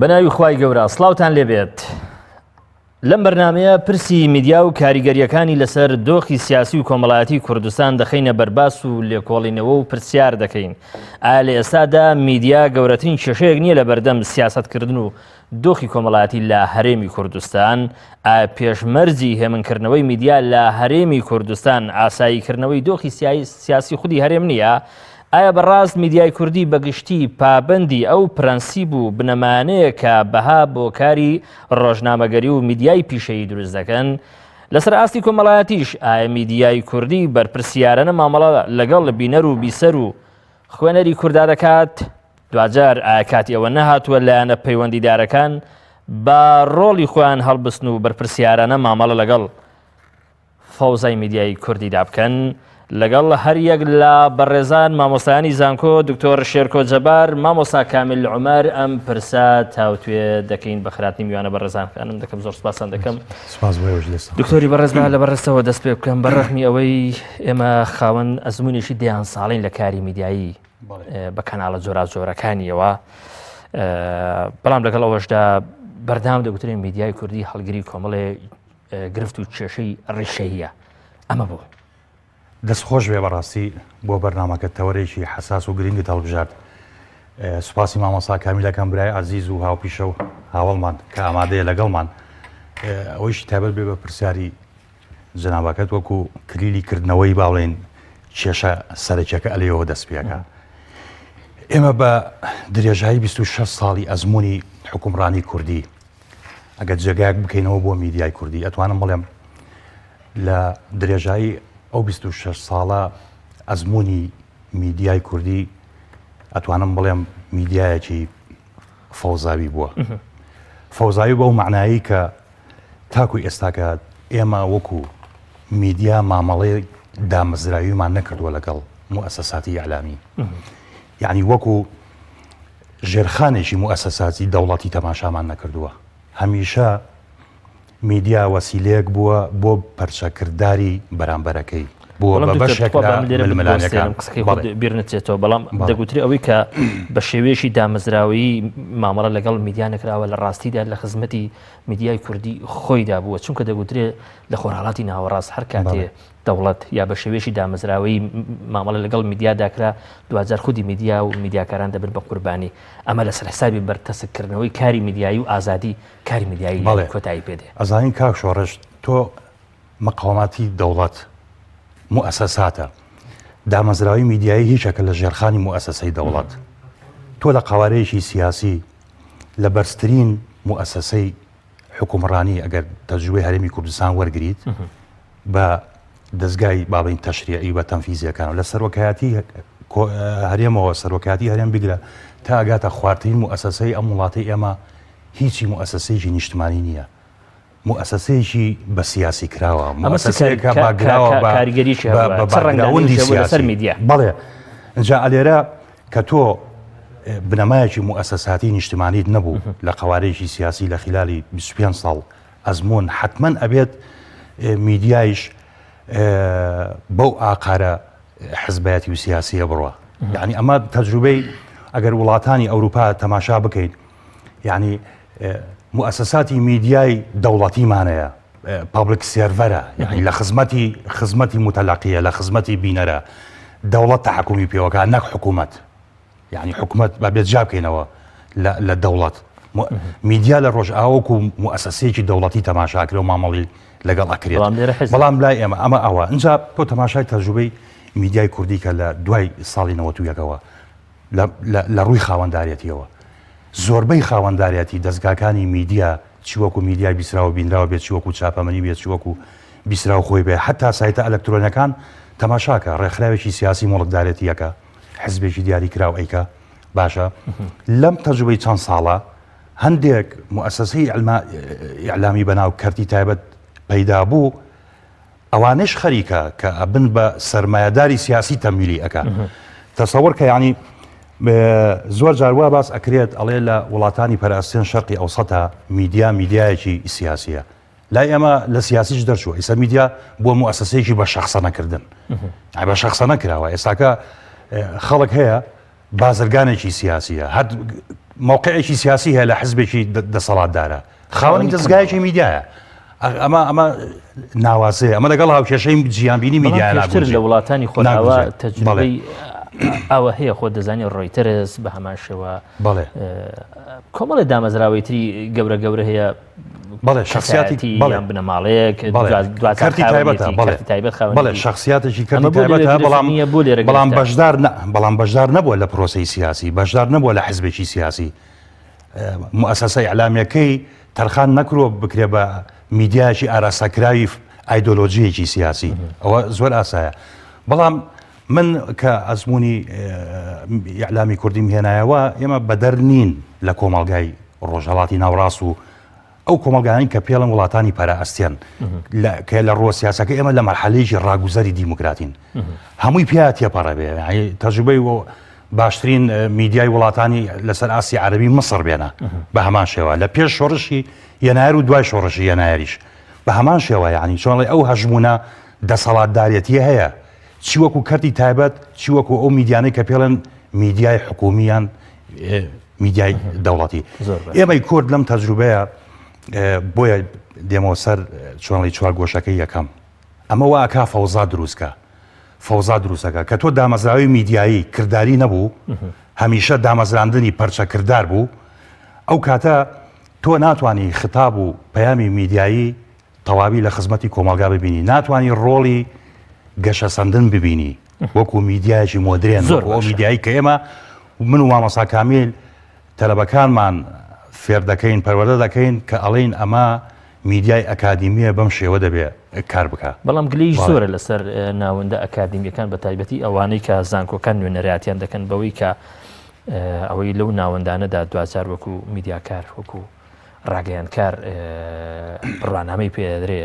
بەناوی خوای گەورە سڵاوتان لێبێت. لەم بەرنامەیە پرسی میدیا و کاریگەریەکانی لەسەر دۆخی سیاسی و کۆمەڵایەتی کوردستان دەخینە بەرباس و لێکۆڵینەوە و پرسیار دەکەین. ئایا لە ئێستادا میدیا گەورەترین کێشەیەک نییە لە بەردەم سیاسەتکردن و دۆخی کۆمەڵایەتی لە هەرێمی کوردستان؟ ئایا پێشمەرجی هێمنکردنەوەی میدیا لە هەرێمی کوردستان ئاساییکردنەوەی دۆخی سیاسی خودی هەرێم نییە؟ ئایا بەڕاست میدیای کوردی بەگشتی پابەندی ئەو پرەنسیب و بنەمانەیە کە بەها بۆ کاری ڕۆژنامەگەری و میدیای پیشەیی دروست دەکەن؟ لەسەر ئاستی کۆمەڵایەتیش ئایا میدیای کوردی بەرپرسیارانە مامەڵە لەگەڵ بینەر و بیسەر و خوێنەری کووردا دەکات؟ دوجار ئایا کاتی ئەوە نەهاتووە لایەنە پەیوەندیدارەکان بە ڕۆڵی خۆیان هەڵبستن و بەرپرسیارانە مامەڵە لەگەڵ فەوزای میدیای کوردیدا بکەن؟ لەگەڵ هەر یەک لە بەڕێزان مامۆستایانی زانکۆ دکتۆر شێرکۆ جەبار، مامۆستا کامیل عومەر ئەم پرسا تاوتوێ دەکەین بە خراپی میوانە بەڕێزانخانم دەکەم. زۆر سپاسان دەکەم. دکتۆری بەڕێزمان لە بەڕێستەوە دەست پێ بکەم بەڕەحمی ئەوەی ئێمە خاوەن ئەزمونێکی دەیان ساڵین لە کاری میدیایی بە کەناڵە جۆرەکانیەوە، بەڵام لەگەڵ ئەوەشدا بەردام دەگوترێن میدیای کوردی هەڵگری کۆمەڵێ گرفت و کێشەی ڕیشەیە. ئەمە بوو دەستخۆش بێ بەڕاستی بۆ بەرنامەکە تەوەرێکی حساس و گرنگت هەڵبژارد. سوپاسی مامۆستا کامیلەکەم برای عزیز و هاوپیشە و هاوڵمان کە ئامادەیە لەگەڵمان ئەوەیشی تایبەت بێ بە پرسیاری جەنابەکەت وەکو کلیلی کردنەوەی باڵێن کێشە سەرەکیەکە ئەلێەوە دەست پێەکە. ئێمە بە درێژایی 26 ساڵی ئەزمموی حکومڕانی کوردی ئەگەر جێگایك بکەینەوە بۆ میدیای کوردی ئەتوانم بڵێم لە درێژایی ئەو 26 ساڵە ئەزمموی میدیای کوردی ئەتوانم بڵێم میدیایەکی فەوزاوی بووە. فەوزاوی بەو معنایی کە تاکوی ئێستاکە ئێمە وەکو میدیا مامەڵەی دامەزراویمان نەکردووە لەگەڵ موسەساتی ئەعلامی، یعنی وەکو ژێرخانێکی موسەساتی دەوڵەتی تەماشامان نەکردووە. هەمیشە میدیا وەسیلەیەک بووە بۆ پەرچەکردداری بەرامبەرەکەی بووە بە بەشێک ململانەکان بیر نچێتەوە. بەڵام دەگوتری ئەوەی کە بە شێوەیەشی دامەزراوی مامەڵە لەگەڵ میدیا نەکراوە لە ڕاستیدا لە خزمەتی میدیای کوردی خۆیدا بووە، چونکە دەگوترێت لە خۆرهاڵاتی ناوەڕاست هەر کاتێ دەوڵەت یا بە شێوەیەشی دامەزراوی مامەڵە لەگەڵ میدیا داکرا دوجار خودی میدیا و میدیاکاران دەبن بە قوربانی. ئەمە لەسەر حسابی بەرتەسکردنەوەی کاری میدیایی و ئازادی کاری میدیایی کۆتایی پێدێ. ئەزانین کاک شۆڕش تۆ مەقاوماتی دەوڵەت موسەساتە دامەزراوی میدیایی هیچەکە لە ژێرخانی موسەسەی دەوڵەت. تۆ لە قوارەیەکی سیاسی لە بەرزترین موسەسەی حکومڕانی ئەگەر تەجروبەی هەرێمی کوردستان وەرگریت بە دەستگای باڵین تەشریعی بە تەنفیزیەکان لە سەرۆکایەتی هەرێمەوە سەرۆکایەتی هەرێم بگرە تا ئەگاتە خواردترین موسەسەی ئەم وڵاتی ئێمە هیچی موسەسەیەکی نیشتمانی نییە، موسەسەیەکی بە سیاسی کراوە، موسەسەیەکە باگراوە بەڕەنگاوندی سیاسی میدیا. بەڵێ اینجا ئەلێرە کە تۆ بنەمایەکی موسەساتی نیشتمانیت نەبوو لە قوارەیەکی سیاسی لە خلالی 25 ساڵ ئەزمون حتمما ئەبێت میدیایش بەو ئاقارە حزبەتی و سیاسیە بڕوە. یعنی ئەمە تەجروبەی ئەگەر وڵاتانی ئەوروپا تەماشا بکەیت، یعنی موسەساتی میدیای دەوڵەتیمانەیە پابلیک سێرڤەرە، یعنی لە خزمەتی متەلەقیە، لە خزمەتی بینەرە، دەوڵەت تەحکومی پێوەکە نەک حکوومەت، یعنی حکوومەت بەبێت جا بکەینەوە لە دەوڵەت. میدیا لە ڕۆژئاوەکو موسەسەیەکی دەوڵەتی تەماشاکرێ و مامەڵی لەگەڵ ئەکرێت. بەڵام لای ئێمە ئەمە ئەوە اینجا تۆ تەماشای تەجروبەی میدیای کوردی کە لە دوای ساڵی 91ەوە لە ڕووی خاوەنداریەتیەوە زۆربەی خاوەنداریەتی دەستگاکانی میدیا چیوەکو میدیای بیسراوە بینراوە بێت، چیوەکو چاپەمەنی بێت، چیوەکو بیسراو خۆی بێ، حتا سایتە ئەلەکترۆنیەکان تەماشاکە ڕێکخراوێکی سیاسی مۆڵەتدارەتیەکە حزبێکی دیاری کراو ئەیکە. باشە لەم تەجروبەی چەند ساڵە هەندێک موسەسەی ئیعلامی بەناو کەرتی تایبەت پەیدا بوو، ئەوانش خەریکە کە ئەبن بە سەرمایەداری سیاسی تەمویلی ئەکە. تەسەوەر کە یعنی زۆر جاروا باس ئەکرێت ئەڵێ لە وڵاتانی پەرئاستێن شەرقی ئەوسەتا میدیایەکی سیاسیە، لای ئێمە لە سیاسیش دەرچووە. ئێستا میدیا بۆ موسەسەیەکی بە شەخسە نەکردن، بە شەخسە نەکراوە. ئێستاکە خەڵک هەیە بازرگانێکی سیاسیە هەر مووقعێکی سیاسی هەیە لە حزبێکی دەسەڵاتدارە خاوەنی دەستگایەکی میدیایە ئەمە ناوازەیە ئەمە لەگەڵ هاوکێشەی جیانبینی میدیاتر لە وڵاتانی خۆراوە تەجروبەی ئەوە هەیە خۆ دەزانی ڕۆیتەرس بە هەمان شێوە کۆمەڵی دامەزراوەیتری گەورە گەورە هەیە بەڵێ شخصیاتی بنەماڵەیەک تایبەت بەڵێ شخصیاتێکی کردی تایبەتە بەڵام بەشدار نەبووە لە پرۆسەی سیاسی بەشدار نەبووە لە حزبێکی سیاسی مؤسسەی ئەعلامیەکەی تەرخان نەکرۆ بکرێ بە میدیایکی ئاراسەکراوی ئایدۆلۆژیەکی سیاسی ئەوە زۆر ئاسایە بەڵام من کە ئەزمموی ئیعلامی کوردیم هێنایەوە ئێمە بەدەر نین لە کۆمەڵگای ڕۆژهەڵاتی ناوڕاست و ئەو کۆمەلگانی کە پێڵم وڵاتانی پەرەئەستیان کە لە ڕۆ سیاسەکە ئێمە لە مەرحەلەیەکی ڕاگوزەری دیموکراتین هەمووی پێ تێپەڕەبێ تەجروبەی باشترین میدیای وڵاتانی لەسەر ئاسی عەرەبی مەسر بێنە بە هەمان شێوە لە پێش شۆڕشی یەنایر و دوای شۆڕشی یەنایریش بە هەمان شێوە یعنی چۆنڵێ ئەو هەژمونە دەسەڵاتدارەتی هەیە چی وەکو کەرتی تایبەت چی وەکو ئەو میدیانەی کە پێڵێن میدیای حکومیان میدیای دەوڵەتی ئێمەی کورد لەم تەجروبەیە بۆیە دێمەوە سەر چۆنڵی چوار گۆشەکەی یەکەم ئەمە واکا فەوزا دروستکە فەوزا دروستەکە کە تۆ دامەزراوی میدیایی کردداری نەبوو هەمیشە دامەزراندنی پەرچە کردار بوو ئەو کاتە تۆ ناتوانانی خطاب و پەیامی میدیایی تەواوی لە خزمەتی کۆمەلگا ببینی ناتوانانی ڕۆڵی گەشە سەندن ببینی وەکو میدیایکی مۆدرێن ئەو میدیایی کە ئێمە من و مامەسا کامیل تەلەبەکانمان فێر دەکەین پەروەردە دەکەین کە ئەڵێن ئەمە میدیای ئەکادیمیە بەم شێوە دەبێت کار بکە بەڵام گلەیش زۆرە لەسەر ناوەندە ئەکادیمیەکان بە تایبەتی ئەوانەی کە زانکۆکان نوێنەرایەتیان دەکەن بەوەی کە ئەوەی لەو ناوەندانەدا دوجار وەکو میدیاکار وەکو ڕاگەیانکار ڕوانامەی پێدرێ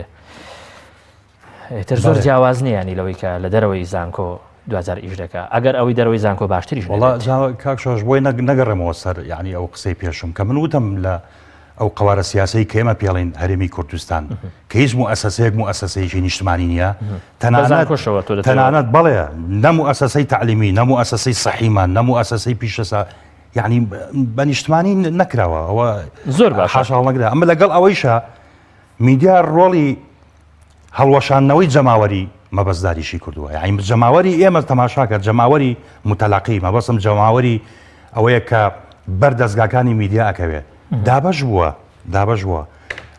تر زۆر جیاواز نییانی لەوەی کە لە دەرەوەی زانکۆ دوجار ئیش دەکە ئەگەر ئەوەی دەرەوەی زانکۆ باشتریش کاکشۆش بۆی نەگەڕێمەوە سەر یعنی ئەو قسەی پێشم کە من وتم لە ئەو قوارە سیاسی کە ئێمە پێڵین هەرێمی کوردستان کە هیچ مؤسسەیەک مؤسسەیەکی نیشتمانی نییە تەنانەت بەڵێ نە مؤسسەی تعلیمی نە مؤسسەی سەحیمان نە مؤسسەی پیشەسا یعنی بە نیشتمانی نەکراوە ئەوە زۆر باش حاشا نەکرا ئەمە لەگەڵ ئەوەیشە میدیا ڕۆڵی هەڵوەشانەوەی جەماوەری مەبەستداریشی کردووە یعنی جەماوەری ئێمە تەماشاکە جەماوەری متەلاقی مەبەستم جەماوەری ئەوەیە کە بەردەستگاکانی میدیا ئەکەوێت دابەش بووە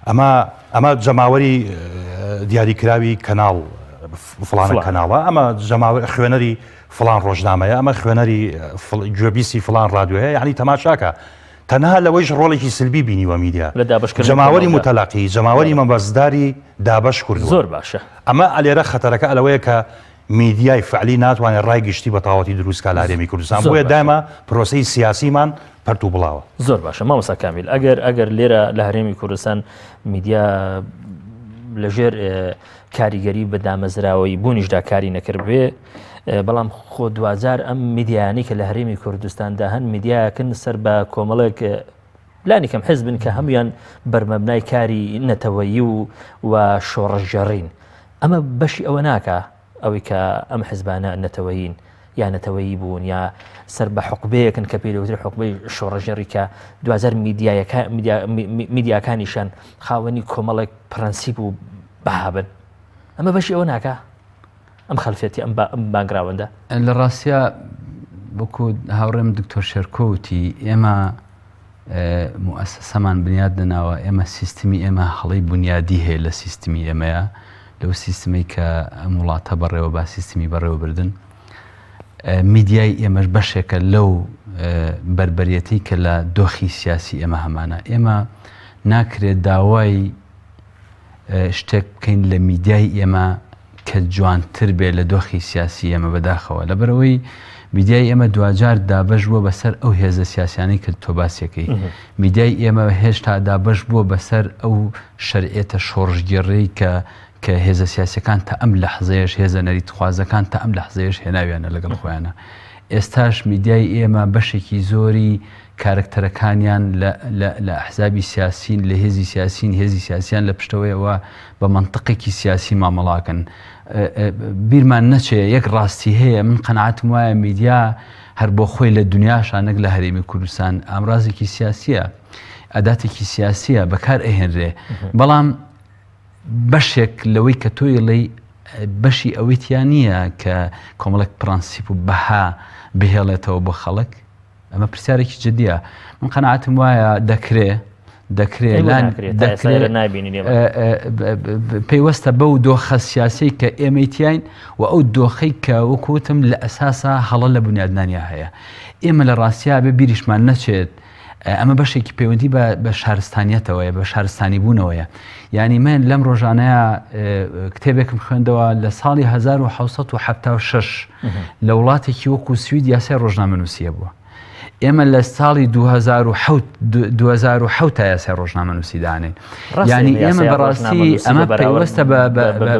ئەمە جەماوەری دیاریکراوی کەناڵ فڵانە کەناڵە ئەمە خوێنەری فڵان ڕۆژنامەیە ئەمە خوێنەری گوێبیستی فڵان ڕادیۆیە یعنی تەماشاکە تەنها لەوەیش ڕۆڵێکی سلبی بینیوە میدیا جەماوەری متەلاقی جەماوەری مەبەستداری دابەش کردووە زۆر باشە ئەمە ئەلێرە خەتەرەکە ئەلەوەیە کە میدیای فعلی ناتوانێت ڕای گشتی بە تاواتی دروستکە لە هەرێمی کوردستان بۆیە دایمە پرۆسەی سیاسیمان پەرتو بڵاوە زۆر باشە مامۆستا کامیل ئەگەر لێرە لە هەرێمی کوردستان میدیا لەژێر کاریگەری بە دامەزراوەی بوونیشدا کاری نەکرد بێ بەڵام خۆ دوجار ئەم میدیانی کە لە هەرێمی کوردستاندا هەن میدیاکن سەر بە کۆمەڵێک لانی کەم حزبن کە هەمویان بەرمەبنای کاری نەتەوەیی و شۆڕەژەڕین ئەمە بەشی ئەوە ناکە ئەوەی کە ئەم حزبانە نەتەوەیین یا نەتەوەیی بوون یا سەر بە حقوبەیەکن کە پێوتری حقوبەی شۆڕەژێڕی کە دوجار میدیاکانیشان خاوەنی کۆمەڵێک پرەنسیب و بەهابن ئەمە بەشی ئەوە ناکە ئەم خەلفێتی ئەم بانگراوەندە لە ڕاستیە بۆکو هاوڕێم دکتۆر شێرکۆوتی ئێمە مؤسسەمان بنیاد دەناوە ئێمە سیستمی ئێمە هەڵەی بنیادی هەیە لە سیستمی ئێمەیە لەو سیستمی کە ئەم وڵاتە بەڕێوە با سیستمی بەڕێوەبردن میدیای ئێمەش بەشێکە لەو بربەرەتی کە لە دۆخی سیاسی ئێمە هەمانە ئێمە ناکرێت داوای شتێک بکەین لە میدیای ئێمە کە جوانتر بێ لە دۆخی سیاسی ئێمە بەداخەوە لەبەرەوەی میدیای ئێمە دوجار دابەش بووە بەسەر ئەو هێزە سیاسیانەی کە تۆ باسیەکەی میدیای ئێمە هێشتا دابەش بووە بەسەر ئەو شەرعێتە شۆڕژگێڕەی کە هێزە سیاسەکان تا ئەم لەحزەیەش هێزە نەریتخوازەکان تا ئەم لەحزەیەش هێناویانە لەگەڵ خۆیانە ئێستاش میدیای ئێمە بەشێکی زۆری کارکتەرەکانیان لە ئەحزابی سیاسین لە هێزی سیاسین هێزی سیاسیان لە پشتەوەیەوە بە منطقێکی سیاسی مامەڵاکن بیرمان نەچێ یەک ڕاستی هەیە من قەناعەتم وایە میدیا هەر بۆ خۆی لە دنیاشان نەک لە هەرێمی کوردستان ئامرازێکی سیاسیە ئەداتێکی سیاسیە بەکار ئەهێنرێ بەڵام بەشێک لەوەی کە تۆی لەی بەشی ئەوەیتیان نییە کە کۆمەڵک پرەنسیپ و بەها بهێڵێتەوە بۆ خەڵک ئەمە پرسیارێکی جدیە من قەناعەتم وایە پێیوەستە بەو دۆخە سیاسی کە ئێمەیتیاین و ئەو دۆخەی کە وەکوتم لە ئەساسا هەڵە لە بنیادنانیا هەیە ئێمە لە ڕاستیا بێ بیریشمان نەچێت ئەمە بەشێکی پەیوەندی بە شارستانیەتەوەیە بە شارستانی بوونەوەیە یعنی من لەم ڕۆژانەیە کتێبێکم خوێندەوە لە ساڵی 1976 لە وڵاتێکی وەکو سوید یاسای ڕۆژنامەنووسیە بووە ئێمە لە ساڵی 2007 تا یاسای ڕۆژنامەنووسی دانێن یعنی ئێمە بەڕاستی ئەمە پێوەستە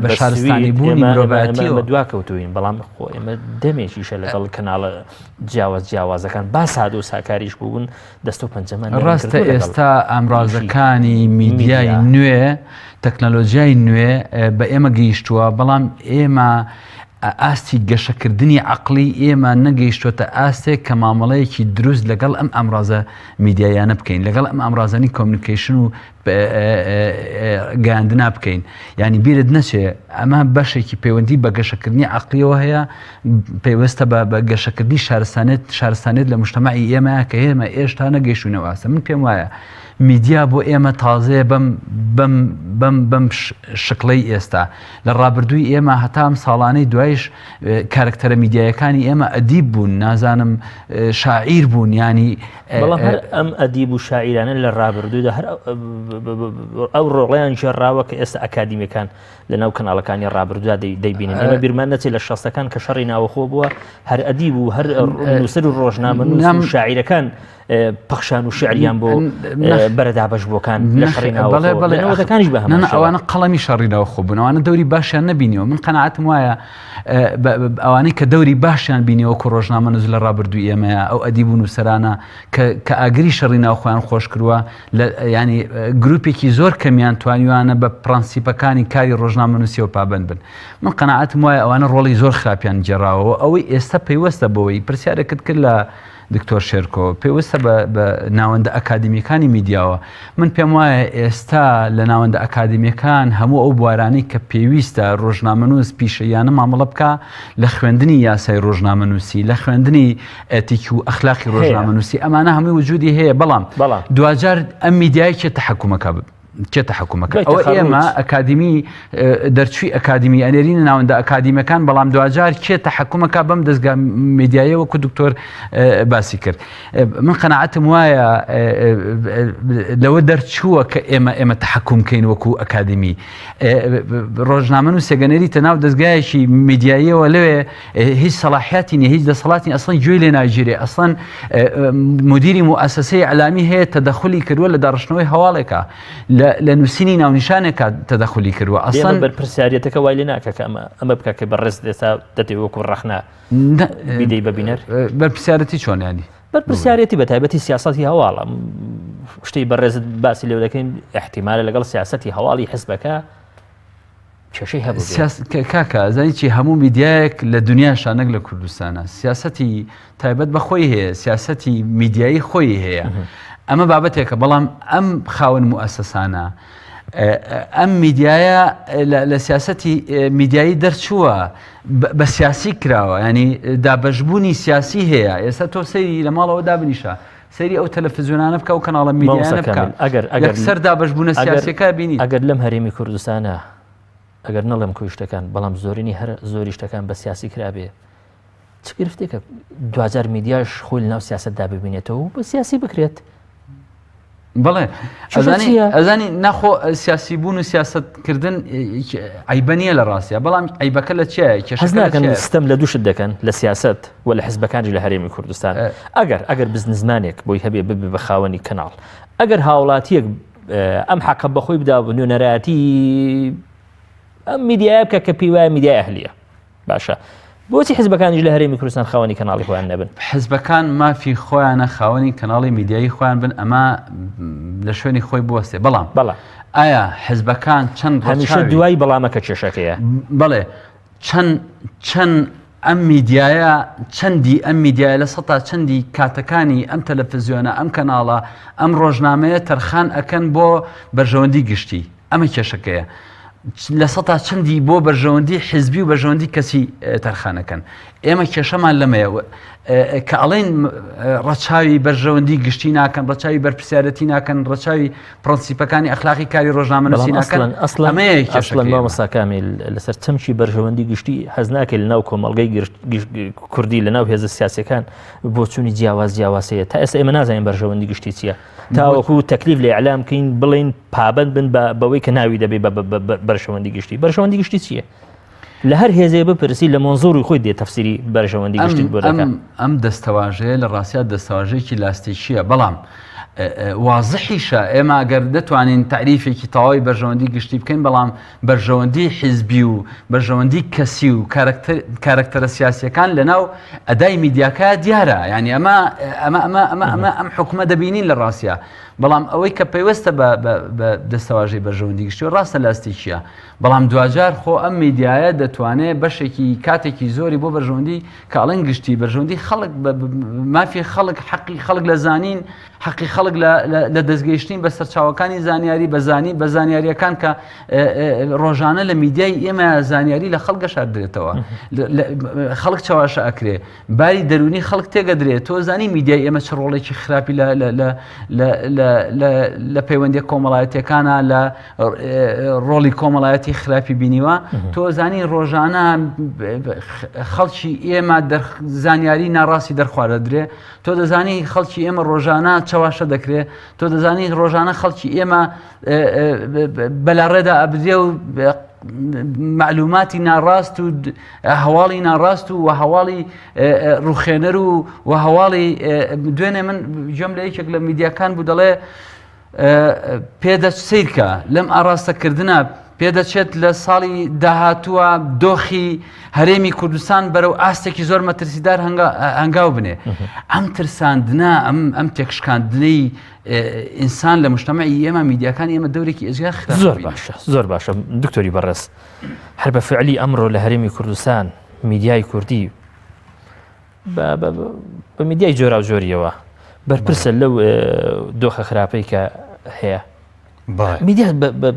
بە شارستانی بوونی مرۆڤایەتیەوە دواکەوتوین بەڵام خۆ ئێمە دەمێکیشە لەگەڵ کەناڵە جیاوازەکان با ساد و ساکاریش بوون دەست و پەنجەمان ڕاستە ئێستا ئامرازەکانی میدیای نوێ تەکنەلۆژیای نوێ بە ئێمە گەیشتووە بەڵام ئێمە ئاستی گەشەکردنی عقلی ئێمە نەگەیشتوتە ئاستێک کە مامەڵەیەکی دروست لەگەڵ ئەم ئامرازە میدیایانە بکەین لەگەڵ ئەم ئامرازانی کۆمیونیکیشن و گەیاندنا بکەین ینی بیرت نەچێ ئەمە بەشێکی پەیوەندی بە گەشەکردنی عقلیەوە هەیە پێوەستە بە گەشەکردنی شارستانێت لە مجتەمەعی ئێمەیە کە ئێمە ئێشتا نەگەیشتوونەوە ئاستە من پێم وایە میدیا بۆ ئێمە تازەیە بەم شکڵەی ئێستا لە ڕابردووی ئێمە هەتام ساڵانەی دوایش کارکتەرە میدیایەکانی ئێمە ئەدیب بوون نازانم شاعیر بوون ینی بەڵام هەر ئەم ئەدیب و شاعیرانە لە ڕابردوودا هەر ئەو ڕۆڵیان ژێڕاوە کە ئێستا ئەکادیمیەکان لە ناو کەناڵەکانی ڕابردوودا دەیبینن ئێمە بیرمان نەچێت لە شەستەکان کە شەڕی ناوەخۆ بووە هەر ئەدیب و هەر نووسەر و ڕۆژنامەنووس و شاعیرەکان پەخشان و شعریان بۆ بەرەدابەش بۆکان لە شەڕی ناوەخۆەکانیش بە ئەوانە قەڵەمی شەڕی ناوەخۆ بوون ئەوانە دەوری باشیان نەبینیەوە من قەناعەتم وایە ئەوانەی کە دەوری باشیان بینیەوە کە ڕۆژنامەنووس لە ڕابردووی ئێمەیە ئەو ئەدیب و نووسەرانە کە ئاگری شەڕی ناوخۆیان خۆش کردووە ینی گروپێکی زۆر کەمیان توانیوانە بە پرەنسیپەکانی کاری ڕۆژنامەنووسیەوە پابند بن من قەناعەتم وایە ئەوانە ڕۆڵی زۆر خراپیان جێڕاوەوە ئەوەی ئێستا پێیوەستە بەوەی پرسیارێکت کرد لە دکتۆر شێرکۆ پێوەستە بە ناوەندە ئەکادیمیەکانی میدیاوە من پێم وایە ئێستا لە ناوەندە ئەکادیمیەکان هەموو ئەو بوارانەی کە پێویستە ڕۆژنامەنووس پیشەیانە مامەڵە بکە لە خوێندنی یاسای ڕۆژنامەنووسی لە خوێندنی ئەتیک و ئەخلاقی ڕۆژنامەنووسی ئەمانە هەمووی وجودی هەیە بەڵام دوجار ئەم میدیای چێتە حکومەکە چێتە حکومەکە ئەوە ئێمە ئەکادیمی دەرچووی ئەکادیمی ئەنێرینە ناوەندە ئەکادیمیەکان بەڵام دوجار چێتە حکومەکە بەم دەستگا میدیایەوە کە دکتۆر باسی کرد من قەناعەتم وایە لەوە دەرچووە کە ئێمە تحکوم بکەین وەکو ئەکادیمی ڕۆژنامەنووس سێگەنێریتە ناو دەستگایەکی میدیاییەوە لەوێ هیچ سەلاحیاتی نیە هیچ دەسەڵاتی ئەسڵەن گوێی لێ ناگیرێ ئەسڵەن مدیری مؤسسەی ئەعلامی هەیە تەدەخولی کردووە لە داڕشتنەوەی هەواڵێکە لە نووسینی ناونیشانێکە تەدەخولی کردووە ئەسڵەن بەرپرسیارەتەکە وای لێ ناکە کە ئەمە بکە کە بەڕێز دێستا دەتێ وەکو ڕەخنا بیدەی ببینەر بەرپرسیارەتی چۆنیانی بەرپرسیارەتی بە تایبەتی سیاسەتی هەواڵە شتەی بەڕێزت باسی لێ دەکەین احتیمالە لەگەڵ سیاسەتی هەواڵی حیزبەکە کێشەی هەبوو کاکە زانی چی هەموو میدیایەک لە دنیاشان نەک لە کوردستانە سیاسەتی تایبەت بە خۆی هەیە سیاسەتی میدیایی خۆی هەیە ئەمە بابەتێکە بەڵام ئەم خاوەن موئەسسانە ئەم میدیایە لە سیاسەتی میدیایی دەرچووە بە سیاسی کراوە ینی دابەشبوونی سیاسی هەیە ئێستا تۆ سەیری لە ماڵەوە دابنیشە سەیری ئەو تەلەڤیزیۆنانە بکە و کەناڵە میدیایانە بکە یەکسەر دابەشبوونە سیاسیەکە بینی ئەگەر لەم هەرێمی کوردستانە ئەگەر نەڵێم کوشتەکان بەڵام زۆرینی هەر زۆری شتەکان بە سیاسی کرابێ چ گرفتێکە دوجار میدیاش خۆی ناو سیاستدا ببینێتەوە و بە سیاسی بکرێت بەڵێ ئەزانی ناخۆ سیاسی بوون و سیاستکردن عیبە نیە لە ڕاستیە بەڵام عیبەکە لە چیە کێشەکەن ستەم لە دووشت دەکەن لە سیاست و لە حیزبەکانی لە هەرێمی کوردستان ئەگەر بزنسمانێک بۆی هەبێ ببێ بە خاوەنی کەناڵ ئەگەر هاوڵاتیەک ئەم حەقە بەخۆی بدا بە نوێنەرایەتی ئەم میدیایە بکە کە پێی وایە میدیای ئەهلیە باشە بۆچی حیزبەکانیش لە هەرێمی کوردستان خاوەنی کەناڵی خۆیان نەبن حیزبەکان مافی خۆیانە خاوەنی کەناڵی میدیایی خۆیان بن ئەمە لە شوێنی خۆی بوەستێ بەڵام ئایا حیزبەکان چەند هەمیشە دوای بەڵامەکە کێشەکەیە بەڵێ چەند ئەم میدیایە چەندی ئەم میدیایە لە سەتا چەندی کاتەکانی ئەم تەلەڤیزیۆنە ئەم کەناڵە ئەم ڕۆژنامەیە تەرخان ئەکەن بۆ بەرژەوەندی گشتی ئەمە کێشەکەیە لە سەتا چەندی بۆ بەرژەوەندی حیزبی و بەرژەوەندی کەسی تەرخانەکەن ئێمە کێشەمان لەمەیە کە ئەڵێن ڕەچاوی بەرژەوەندی گشتی ناکەن ڕەچاوی بەرپرسیارەتی ناکەن ڕەچاوی پرۆنسیپەکانی ئەخلاقی کاری ڕۆژنامەنووسی ناکەن ئەسڵەن مامۆستاکامی لەسەر چەمچی بەرژەوەندی گشتی حەز ناکەی لە ناو کۆمەڵگەی کوردی لە ناو هێزە سیاسەکان بۆ چوونی جیاوازەیە تا ئێستا ئێمە نازانین بەرژەوەندی گشتی چییە تاوەکو تەکلیف لە ئیعلام بکەین بڵین پابەند بن بەوەی کە ناوی دەبێ بەرژەوەندی گشتی چییە؟ لە هەر هێزێ بپرسی لە مۆنزۆری خۆی دێت تەفسیری بەرژەوەندی گشتی بۆ دەکەن ئەم دەستەواژەیە لە ڕاستیات دەستەواژەیەکی لاستێکیە بەڵام وازحیشە ئێمە ئەگەر دەتوانین تعریفێکی تەواوی بەرژەوەندی گشتی بکەین بەڵام بەرژەوەندی حیزبی و بەرژەوەندی کەسی و کارکتەرە سیاسیەکان لەناو ئەدای میدیاکە دیارە یعنی ئەم حکومە دەبینین لە ڕاستیە بەڵام ئەوەی کە پێوەستە بە دەستەواژەی بەرژەوەندی گشتی و ڕاستە لاستێکیە بەڵام دوجار خۆ ئەم میدیایە دەتوانێت بەشێکی کاتێکی زۆری بۆ بەرژەوەندی کاڵەن گشتی بەرژەوەندی خەڵک مافی خەڵک حەقی خەڵک لە زانین حەقی خەڵک لە دەستگەیشتین بە سەرچاوەکانی زانیاری بە زانیاریەکان کە ڕۆژانە لە میدیای ئێمە زانیاری لە خەڵک گەشاردرێتەوە خەڵک چاواشە ئەکرێ باری دەرونی خەڵک تێگەدرێت تۆ زانی میدیای ئێمە چ ڕۆڵێکی خراپی لە پەیوەندی کۆمەڵایەتیەکانە لە ڕۆڵی کۆمەڵایەتی خراپی بینیوە تۆ زانی ڕۆژانە خەڵکی ئێمە زانیاری ناڕاستی دەرخوارەدرێ تۆ دەزانی خەڵکی ئێمە ڕۆژانە چاواشە دەکرێت تۆ دەزانی ڕۆژانە خەڵکی ئێمە بەلاڕێدا ئەبدێ و معلوماتی ناڕاست و هەواڵی ناڕاست و هەواڵی ڕوخێنەر و هەواڵی دوێنێ من گوێم لە یەکێک لە میدیاکان بوو دەڵێ پێدەچ سیرکە لەم ئاراستەکردنە پێدەچێت لە ساڵی داهاتووە دۆخی هەرێمی کوردستان بەرەو ئاستێکی زۆر مەترسیدار هەنگاو بنێ ئەم ترساندنە ئەم تێکشکاندنەی ئینسان لە مجتەمەعی ئێمە میدیاکانی ئێمە دەورێکی ئێزگار زۆر باشە دکتۆری بەڕێز هەر بە فعلی ئەمڕۆ لە هەرێمی کوردستان میدیای کوردی بە میدیای جۆرا و جۆریەوە بەرپرسە لەو دۆخە خراپەی کە هەیە میدیا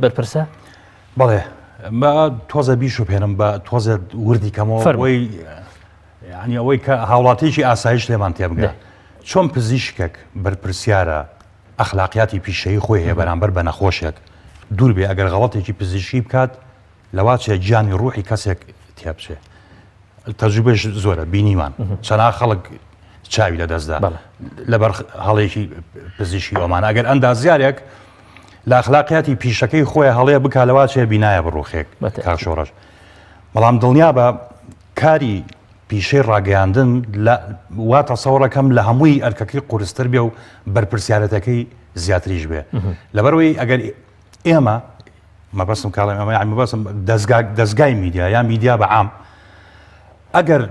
بەرپرسە بەڵێ بە تۆزە بیش و پێنم بە تۆزە وردی کەمەوە ینی ئەوەی کە هاوڵاتێکی ئاسایش لێمان تێبگە چۆن پزیشکێک بەرپرسیارە ئەخلاقیاتی پیشەیی خۆی هەیە بەرامبەر بە نەخۆشێک دوور بێ ئەگەر غەڵەتێکی پزیشکی بکات لەوا چێ گیانی ڕوحی کەسێک تێبچێ تەجروبەش زۆرە بینیمان چەنا خەڵک چاوی لە دەستدا لەبەر هەڵێکی پزیشکی ئەومانە ئەگەر ئەندازیارێک لە ئەخلاقیاتی پیشەکەی خۆی هەڵەیە بکالەوە چێ بینایە بڕوخێک کاکشۆڕەش بەڵام دڵنیا بە کاری پیشەی ڕاگەیاندن واتە سەوڕەکەم لە هەمووی ئەرکەکەی قورستر بێ و بەرپرسیارەتەکەی زیاتریش بێ لەبەرەوەی ئەگەر ئێمە مەبەستم کاڵێم ئەمە مەبەستم دەستگای میدیا یان میدیا بەعام ئەگەر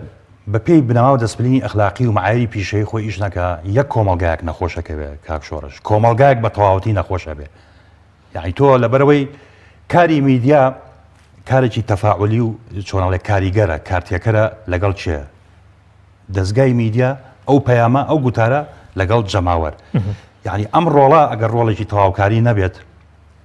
بە پێی بنەما و دەستپلینی ئەخلاقی و معایری پیشەی خۆی ئیش نەکە یەک کۆمەڵگایەک نەخۆشەکە بێ کاکشۆڕەش کۆمەڵگایەک بە تەواوەتی نەخۆشە بێ یعنی تۆ لەبەرەوەی کاری میدیا کارێکی تەفاعولی و چۆنەڵێ کاریگەرە کارتێکەرە لەگەڵ چێ دەستگای میدیا ئەو پەیامە ئەو گوتارە لەگەڵ جەماوەر یعنی ئەم ڕۆڵە ئەگەر ڕۆڵێکی تەواوکاری نەبێت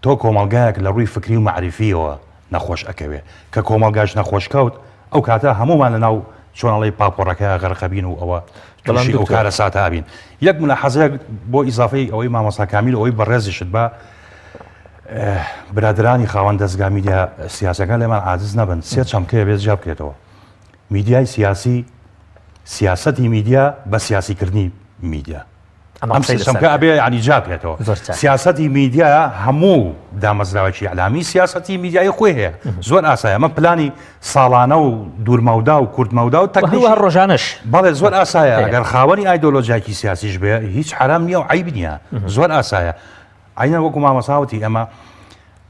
تۆ کۆمەڵگایەک لە ڕووی فکری و معرفیەوە نەخۆش ئەکەوێ کە کۆمەڵگاش نەخۆشکەوت ئەو کاتە هەمومان لەناو چۆنەڵی پاپۆڕەکە غەرقەبین و ئەوە ئەو کارە ساتابین یەک مناحەزەیەک بۆ ئیزافەی ئەوەی مامۆستا کامیل ئەوەی بەڕێزیشت بە برادرانی خاوەن دەستگا میدیا سیاسەکان لێمان عاجز نەبن سێ چەمکەیە بێت جا بکرێتەوە میدیای سیاسی سیاسەتی میدیا بە سیاسیکردنی میدیا ئەم سیستەمکە ئەبێ ینی جا بکرێتەوە سیاسەتی میدیا هەموو دامەزراوەکی ئەعلامی سیاسەتی میدیای خۆی هەیە زۆر ئاسایە ئەمە پلانی ساڵانە و دوورمەودا و کورتمەودا و تەکنیک ڕۆژانەش بەڵێ زۆر ئاسایە ئەگەر خاوەنی ئایدۆلۆژیاکی سیاسیش بێ هیچ حرام نییە و عیب نییە زۆر ئاسایە عینە وەکو مامەساوتی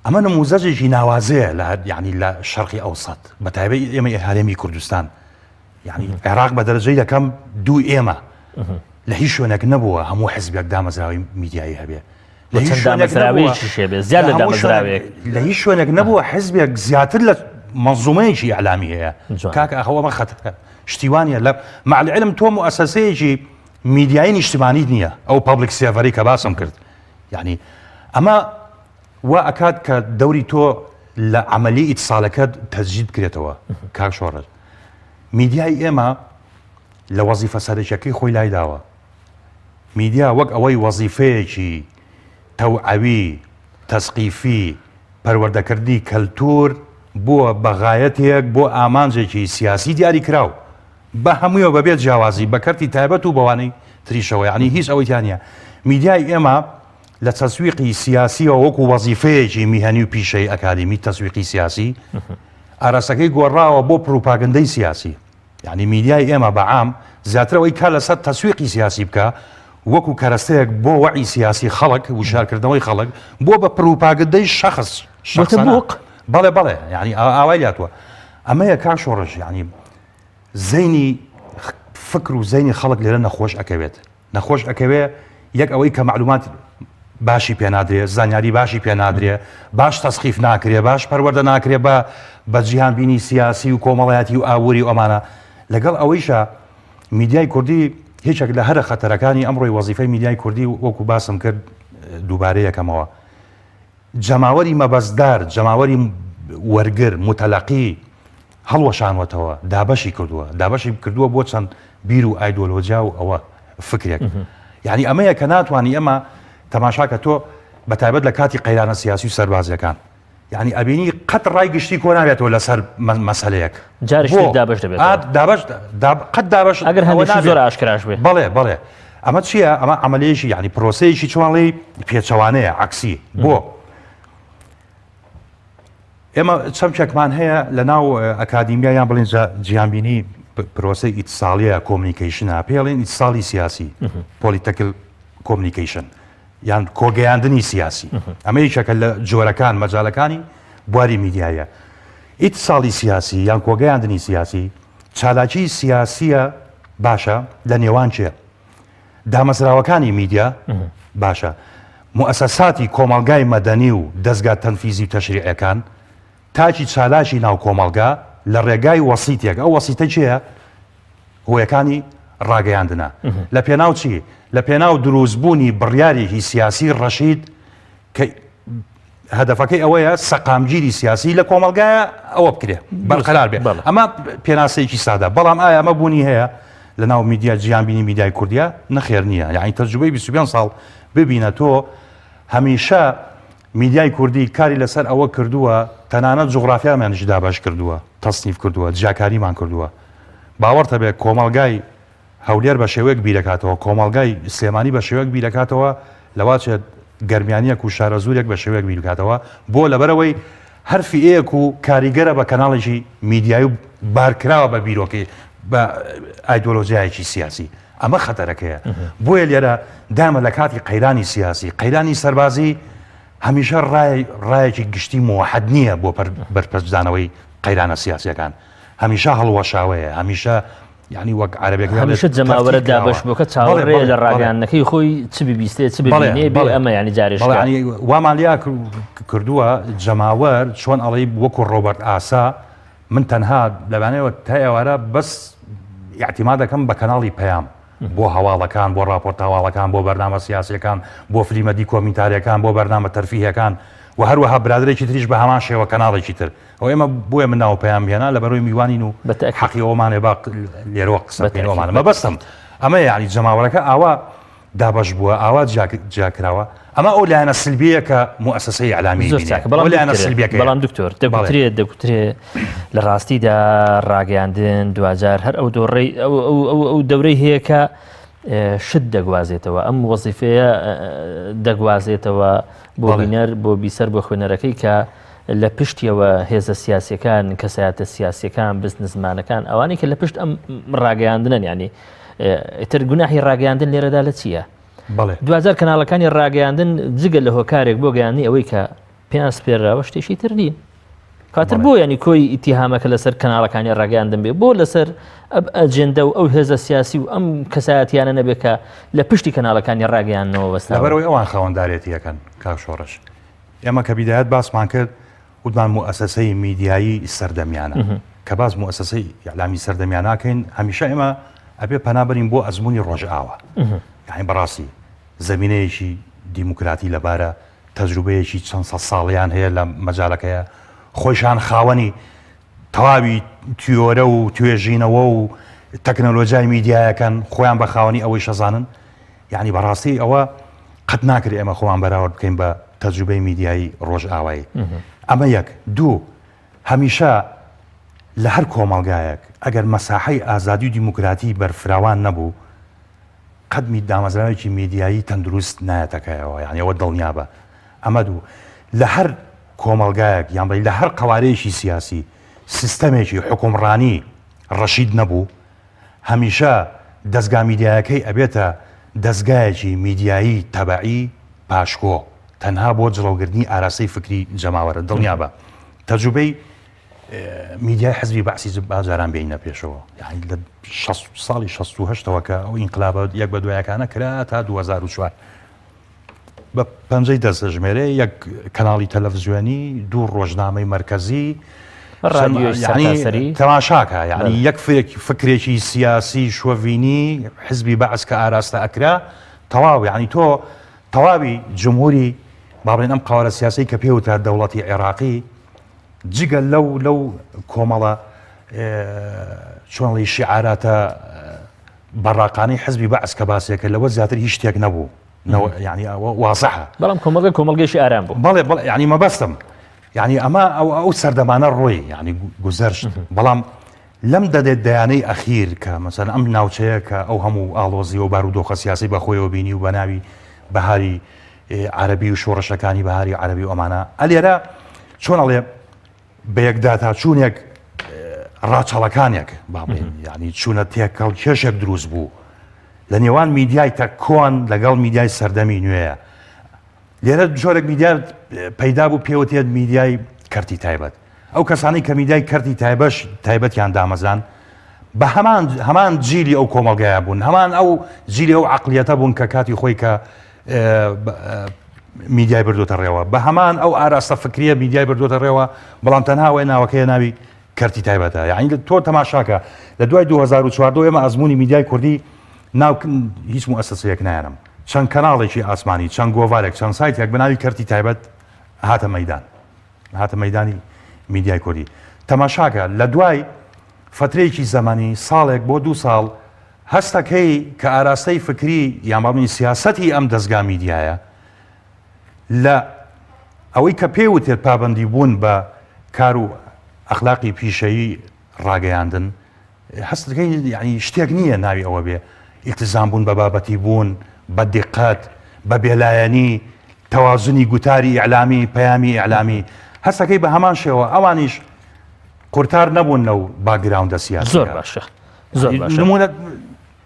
ئەمە نموزەجێکی ناوازەیە لە یعنی لە شەرقی ئەوسەد بە تایبەت ئێمە هەرێمی کوردستان یعنی عێراق بە دەرەجەی یەکەم دوو ئێمە لە هیچ شوێنێک نەبووە هەموو حیزبێک دامەزراوی میدیایی هەبێ لە هیچ شوێنێک نەبووە حیزبێک زیاتر لە مەنزومەیەکی ئەعلامی هەیە کاکە ئەخەوەمە خەتەکە شتیوانە لە معلعلم تۆ مؤسسەیەکی میدیایی نیشتیمانی نییە ئەو پابلیک سێڤەری کە باسم کرد یعنی ئەمە وا ئەکات کە دەوری تۆ لە عملی ئیتساڵەکەت تەجدید بکرێتەوە کاک شۆڕەت میدیای ئێمە لە وەزیفە سەرەکیەکەی خۆی لای داوە میدیا وەک ئەوەی وەزیفەیەکی تەوعەوی تەسقیفی پەروەردەکردی کەلتور بۆ بەغایەتێک بۆ ئامانجێکی سیاسی دیاری کراو بە هەموویەوە بەبێت جیاوازی بەکەرتی تایبەت و بەوانەی تریشەوە یعنی هیچ ئەوەیانە میدیای ئێمە لە تەسویقی سیاسیەوە وەکو وەزیفەیەکی میهەنی و پیشەی ئەکادمی تەسویقی سیاسی ئاراسەکەی گۆڕاوە بۆ پروپاگەندەی سیاسی یعنی میدیای ئێمە بەعام زیاترەوەی کا لەسەر تەسویقی سیاسی بکە وەکو کەرەستەیەک بۆ وەعی سیاسی خەڵک وشارکردنەوەی خەڵک بۆ بە پروپاگەندەی شخص بەڵێ یعنی ئاوای لاتوە ئەمەیە کا شۆڕژ یعنی زەینی فکر و زەینی خەڵک لێرە نەخۆش ئەکەوێ یەک ئەوەی کە معلومات باشی پێ نادرێ زانیاری باشی پێ نادرێ باش تەسخیف ناکرێ باش پەروەردە ناکرێ بە جیهان بینی سیاسی و کۆمەڵایەتی و ئاووری ئەمانە لەگەڵ ئەوەیشە میدیای کوردی هیچێک لە هەرە خەتەرەکانی ئەمڕۆی وەزیفەی میدیای کوردی وەکو باسم کرد دووبارەیە یەکەمەوە جەماوەری مەبەستدار جەماوەری وەرگر متەلەقی هەڵوەشانوەتەوە دابەشی کردووە بۆ چەند بیر و ئایدۆلۆجیا و ئەوە فکرێک یعنی ئەمەیە کە ناتوانانی ئەمە تەماشاکە تۆ بەتایبەت لە کاتی قەیرانە سیاسی و سەربازیەکان یعنی ئەبینی قەت ڕای گشتی کۆ نابێتەوە لەسەر مەسەلەیەک دابش قەت دابش ئەگەر هەندێکی زۆر ئاشکراش بێ بەڵێ ئەمە چییە ئەمە عملەیەکی یعنی پرۆسەیەکی چۆنڵی پێچەوانەیە عکسی بۆ ئێمە چەمچێکمان هەیە لە ناو ئەکادیمیا یان بڵێن جیهانبینی پرۆسەی ئیتساڵیە کۆمونیکیشنە پێڵێن ئیتساڵی سیاسی پۆلیتیکل کۆمونیکیشن یان کۆگەیاندنی سیاسی ئەمە یەکێکە لە جۆرەکان مەجاالەکانی بواری میدیایە ئیتساڵی سیاسی یان کۆگەیاندنی سیاسی چالاکی سیاسیە باشە لە نێوان چێ دامەزراوەکانی میدیا باشە مؤسساتی کۆمەلگای مەدەنی و دەستگا تەنفیزی و تەشریعەکان تاچی چالاشی ناو کۆمەلگا لە ڕێگای وەسیتێک ئەو وەسیتە چییە هۆیەکانی ڕاگەیاندنە لە پێناو چی لە پێناو دروستبوونی بڕیارێکی سیاسی ڕەشید کە هەدەفەکەی ئەوەیە سەقامگیری سیاسی لە کۆمەلگایە ئەوە بکرێ بەرقەرار بێ ئەمە پێناسەیەکی سادە بەڵام ئایا ئەمە بوونی هەیە لە ناو میدیا جیهانبینی میدیای کوردیا نەخێر نییە یعنی تەجروبەی 25 ساڵ ببینە تۆ هەمیشە میدیای کوردی کاری لەسەر ئەوە کردووە تەنانەت جوغرافیامیانش دابش کردووە تەصنیف کردووە جیاکاریمان کردووە باوەڕتە بێ کۆمەلگای هەولێر بە شێوەیەک بیرەکاتەوە کۆمەلگای سلێمانی بە شێوەیەک بیرەکاتەوە لەواچێت گەرمیانیەک و شارە زوورێک بە شێوەیەک بیرکاتەوە بۆ لەبەرەوەی هەرفی ئەیەک و کاریگەرە بە کەناڵێکی میدیایی و بارکراوە بە بیرۆکەی بە ئایدۆلۆژیایەکی سیاسی ئەمە خەتەرەکەیە بۆیە لێرە دامە لە کاتی قەیرانی سیاسی قەیرانی سەربازی هەمیشە ڕایەکی گشتی موحد نییە بۆ بەرپەرزدانەوەی قەیرانە سیاسیەکان هەمیشە هەڵوەشاوەیە هەمیشە یعنی وەک عەرەبێک هەمیشە جەماوەرە دابش بۆکە چاوەڕێ لە ڕاگەیاندنەکەی خۆی چ بیبیستێ چ ببینێ بێ ئەمە ینی جارێش وامان لیا کردووە جەماوەر چۆن ئەڵێ وەکو ڕۆبەرت ئاسا من تەنها لەبانەوە تا ئێوارە بەس اعتیماد دەکەم بە کەناڵی پەیام بۆ هەواڵەکان بۆ راپۆرت هەواڵەکان بۆ بەرنامە سیاسیەکان بۆ فلیمەدی کۆمنتاریەکان بۆ بەرنامە تەرفیهەکان و هەروەها برادرێکی تریش بە هەمان شێوە کەناڵێکی تر ئەو ئێمە بۆیە من ناو پەیام بێنە لە بەرۆی میوانین و حەقی ئەومانێ با لێرەوە قسەکەینەوەمانە مەبەستم ئەمە یعنی جەماوەرەکە ئاوا دابش بووە ئاوا جاکراوە ئەمە ئەو لایەنە سلبیە کە مؤسسەی ئەعلامی بەڵام دکتۆر دەگوترێت لە ڕاستیدا ڕاگەیاندن دوجار هەر ئەو دۆڕێی ئەو دەورەی هەیە کە شت دەگوازێتەوە ئەم وەزیفەیە دەگوازێتەوە بۆ بینەر بۆ بیسەر بۆ خوێنەرەکەی کە لە پشتیەوە هێزە سیاسیەکان کەسایەتە سیاسیەکان بزنسمانەکان ئەوانەی کە لە پشت ئەم ڕاگەیاندنن ینی ئیتر گوناحی ڕاگەیاندن لێرەدا لە چییە؟ دوجار کەناڵەکانی ڕاگەیاندن جگە لە هۆکارێک بۆ گەیاندنی ئەوەی کە پێیان سپێرراوە شتێکی تر نین کاتر بۆ ینی کۆی ئیتیهامەکە لەسەر کەناڵەکانی ڕاگەیاندن بێ بۆ لەسەر ئەجێندە و ئەو هێزە سیاسی و ئەم کەسایەتیانە نەبێت کە لە پشتی کەناڵەکانی ڕاگەیاندنەوە وەستا لەبەرەوەی ئەوان خاوەنددارێتی یەکەن کاک ئێمە کە بیدایەت باسمان کرد وتمان مؤسسەی میدیایی سەردەمیانە کە باز مؤسسەی ئیعلامی سەردەمیان ناکەین هەمیشە ئێمە ئەبێ پەنابەرین بۆ ئەزمموی ڕۆژئاوە یعنی بەڕاستی زەمینەیەکی دیموکراتی لەبارە تەجروبەیەکی چەند سە ساڵیان هەیە لە مەجالەکەیە خۆشان خاوەنی تەواوی تیۆرە و توێژینەوە و تەکنەلۆژیای میدیایەکەن خۆیان بە خاوەنی ئەوەی شەزانن یعنی بەڕاستی ئەوە قەت ناکرێت ئێمە خۆمان بەراورد بکەین بە تەجروبەی میدیایی ڕۆژئاوایی ئەمە یەک دوو هەمیشە لە هەر کۆمەڵگایەک ئەگەر مەساحەی ئازادی و دیموکراتی بەرفراوان نەبوو قەدمی دامەزراوێکی میدیایی تەندروست نایەتەکەیەوە یعنی ئەوە دڵنیا بە ئەمە دوو لە هەر کۆمەڵگایەک یان بڵێ لە هەر قەوارەیەکی سیاسی سیستەمێکی حکومڕانی ڕەشید نەبوو هەمیشە دەستگا میدیایەکەی ئەبێتە دەستگایەکی میدیایی تەبەعی پاشکۆ تەنها بۆ جڵەوگرتنی ئاراستەی فکری جەماوەرە دڵنیا بە تەجروبەی میدیای حزبی بەعسی بازاران بینە پێشەوە یعنی لە ساڵی 68ەوە کە ئەو ئینقلابە یەک بە دوایەکانە کرا تا 2004 بە پەنجەی دەستە ژمێرە یەک کەناڵی تەلەڤیزیۆنی دوو ڕۆژنامەی مەرکەزی تەماشاکە یعنی یەک فکرێکی سیاسی شوەڤینی حزبی بەعس کە ئاراستە ئەکرا تەواو یعنی تۆ تەواوی جمهوری با بڵێن ئەم قاوەرە سیاسی کە پێوتە دەوڵەتی عێراقی جگە لەو کۆمەڵە چۆنڵی شیعاراتە بەڕاقانەی حزبی بەعس کە باسێکە لەوە زیاتر هیچ شتێک نەبوو یعنی وازەحە بەڵام کۆمەڵگەیشی ئارام بوو بەڵێ یعنی مەبەستم یعنی ئەمە ئەو سەردەمانە ڕۆی یعنی گوزەرشت بەڵام لەم دەدێت دەیانەی ئەخیر کە مەسەن ئەم ناوچەیە کە ئەو هەموو ئاڵۆزی و بارودۆخە سیاسی بەخۆیەوە بینی و بەناوی بەهاری عەرەبی و شۆڕەشەکانی بەهاری عەرەبی و ئەمانە ئەلێرە چۆن ئەڵێ بە یەکداتا چوونێک ڕاچەڵەکانێک با بڵێن یعنی چوونە تێکەڵ کێشێک دروست بوو لە نێوان میدیای تە کۆن لەگەڵ میدیای سەردەمی نوێیە لێرە جۆرێک میدیا پەیدا بوو پێوتێت میدیای کەرتی تایبەت ئەو کەسانی کە میدیای کەرتی تایبەتیان دامەزان بە هەمان جیلی ئەو کۆمەڵگایە بوون هەمان ئەو جیلی ئەو عەقلیەتە بوون کە کاتی خۆی کە میدیای بردوتە ڕێوە بە هەمان ئەو ئاراستە فکریە میدیای بردوتە ڕێوە بەڵام تەنها وای ناوەکەیە ناوی کەرتی تایبەتە یعنی تۆ تەماشاکە لە دوای 2014 ئێمە ئەزمموی میدیای کوردی ناو هیچ مؤسسەیەک نایەنم چەند کەناڵێکی ئاسمانی چەند گۆڤارێک چەند سایتێک بەناوی کەرتی تایبەت هاتە مەیدانی میدیای کوردی تەماشاکە لە دوای فترەیەکی زەمانی ساڵێک بۆ 2 ساڵ هەستەکەی کە ئاراستەی فکری یان باڵنی سیاسەتی ئەم دەستگا میدیایە لە ئەوەی کە پێوتێت پابەندی بوون بە کار و ئەخلاقی پیشەیی ڕاگەیاندن هەستەکەی یعنی شتێک نییە ناوی ئەوە بێ ئیلتزام بوون بە بابەتی بوون بە دیقەت بە بێلایەنی تەوازنی گوتاری ئیعلامی پەیامی ئیعلامی هەستەکەی بە هەمان شێوە ئەوانیش قورتار نەبوون لەو باگراوندە سیاسی زۆر باشە زۆر باشە نمونە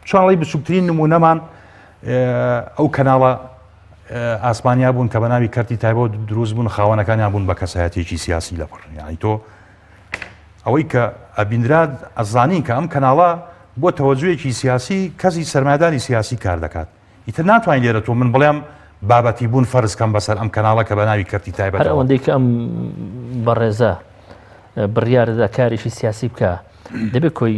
چۆنڵی بچووکترین نمونەمان ئەو کەناڵە ئاسمانیا بوون کە بە ناوی کەرتی تایبەت دروست بوون خاوەنەکانیان بوون بە کەسایەتێکی سیاسی لەبڕ یعنی تۆ ئەوەی کە ئەبینراد ئەزانی کە ئەم کەناڵە بۆ تەوەجوهێکی سیاسی کەسی سەرمایه‌داری سیاسی کار دەکات ئیتر ناتوانین لێرە تۆ من بڵێم بابەتی بوون فەرزکەم بەسەر ئەم کەناڵە کە بە ناوی کەرتی تایبەت هەر ئەوەندەی کە ئەم بەڕێزە بڕیارەدا کاریشی سیاسی بکە دەبێت کۆی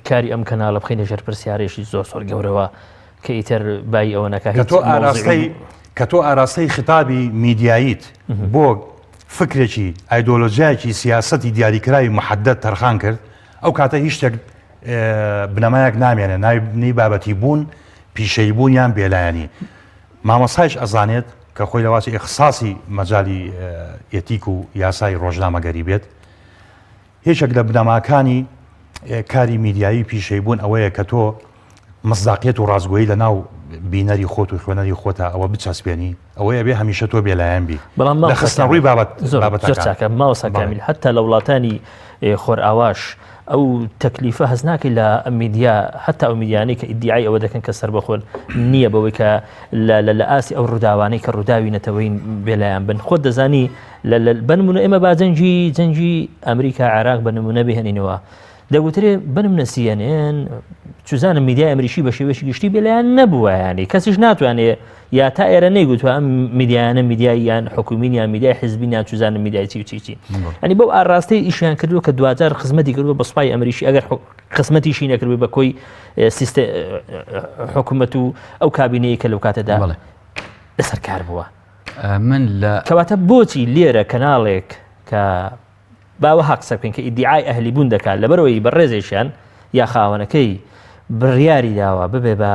کاری ئەم کەناڵە بخینە ژێر پرسیارێکی زۆر گەورەوە کە ئیتر بای ئەوە نەکات کە تۆ ئاراستەی خطابی میدیاییت بۆ فکرێکی ئایدۆلۆژیایەکی سیاسەتی دیاریکراوی محەدەد تەرخان کرد ئەو کاتە هیچ شتێک بنەمایەک نامێنێ ناوی بابەتی بوون پیشەی بوون یان بێلایەنی مامۆستایش ئەزانێت کە خۆی لەواسی ئیخساسی مەجالی ئێتیک و یاسای ڕۆژنامەگەری بێت هیچێک لە بنەماکانی کاری میدیایی پیشەی بوون ئەوەیە کە تۆ مصداقیت و ڕازگۆیی لە ناو بینەری خۆت و خوێنەری خۆتە ئەوە بچەسپێنی ئەوەیە بێ هەمیشە تۆ بێلایەن بی لە خستنەڕووی بابەت ماوەسا کامیل حتا لە وڵاتانی خۆرئاواش ئەو تەکلیفە هەز ناکەی لە میدیا حتا ئەو میدیانەی کە ئیدعای ئەوە دەکەن کە سەربەخۆن نییە بەوەی کە لە ئاسی ئەو ڕووداوانەی کە ڕووداوی نەتەوەی بێلایەن بن خۆت دەزانی بەنمونە ئێمە با جەنگی ئەمریکا عێراق بە نمونە بهێنینەوە دەگوترێ بنم نەسیێنێن چزانم میدیای ئەمریکی بە شێوەیەکی گشتی بێلایەن نەبووە ینی کەسیش ناتوانێت یا تا ئێرە نەیگوتوە ئەم میدیایانە میدیاییان حکومین یان میدیای حیزبین چزانم میدیای چی ئەنی بەو ئاڕاستەی ئیشیان کردووە کە دوجار خزمەتی کردووە بە سوپای ئەمریکی ئەگەر خزمەتیشی نەکردووە بە کۆی حکوومەت و ئەو کابینەیە کە لەو کاتەدا لەسەر کار بووە من لە کەواتە بۆچی لێرە کەناڵێک کە باوە حەقسە بکەین کە ئیدعای ئەهلی بوون دەکات لەبەرەوەی بەڕێزێکیان یا خاوەنەکەی بڕیاری داوە ببێ بە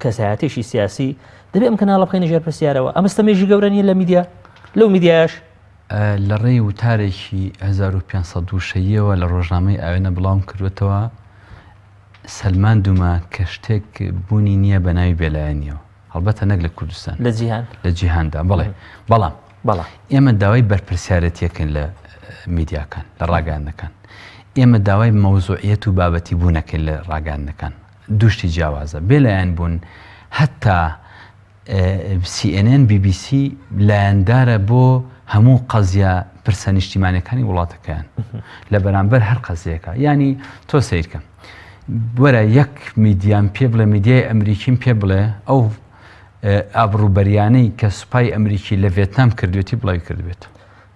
کەسایەتێکی سیاسی دەبێ ئەم کەناڵە بخەینە ژێر پرسیارەوە ئەمەستەمێژی گەورە نیە لە میدیا لەو میدیاش لە ڕێی وتارێکی 1500ەوە لە ڕۆژنامەی ئاوێنە بڵاوم کردوێتەوە سەلمان دوومە کە شتێک بوونی نییە بە ناوی بێلایەنیەوە هەڵبەتە نەک لە کوردستان لە جیهاندا بەڵام ئێمە داوای بەرپرسیارەتیەکەن لە میدیاکان لە ڕاگەاندنەکان ئێمە داوای مەوزوعیەت و بابەتی بوونەکەن لە ڕاگەاندنەکان دووشتی جیاوازە بێلایەن بوون هەتا CNN BBC لایەندارە بۆ هەموو قەزیە پرسە نیشتیمانیەکانی وڵاتەکەیان لە بەرامبەر هەر قەزیەکە ینی تۆ سیرکەم وەرە یەک میدیان پێ بڵێ میدیای ئەمریکیم پێ بڵێ ئەو ئابڕوبەریانەی کە سوپای ئەمریکی لە ڤێتنام کردوێتی بڵاوی کردوێت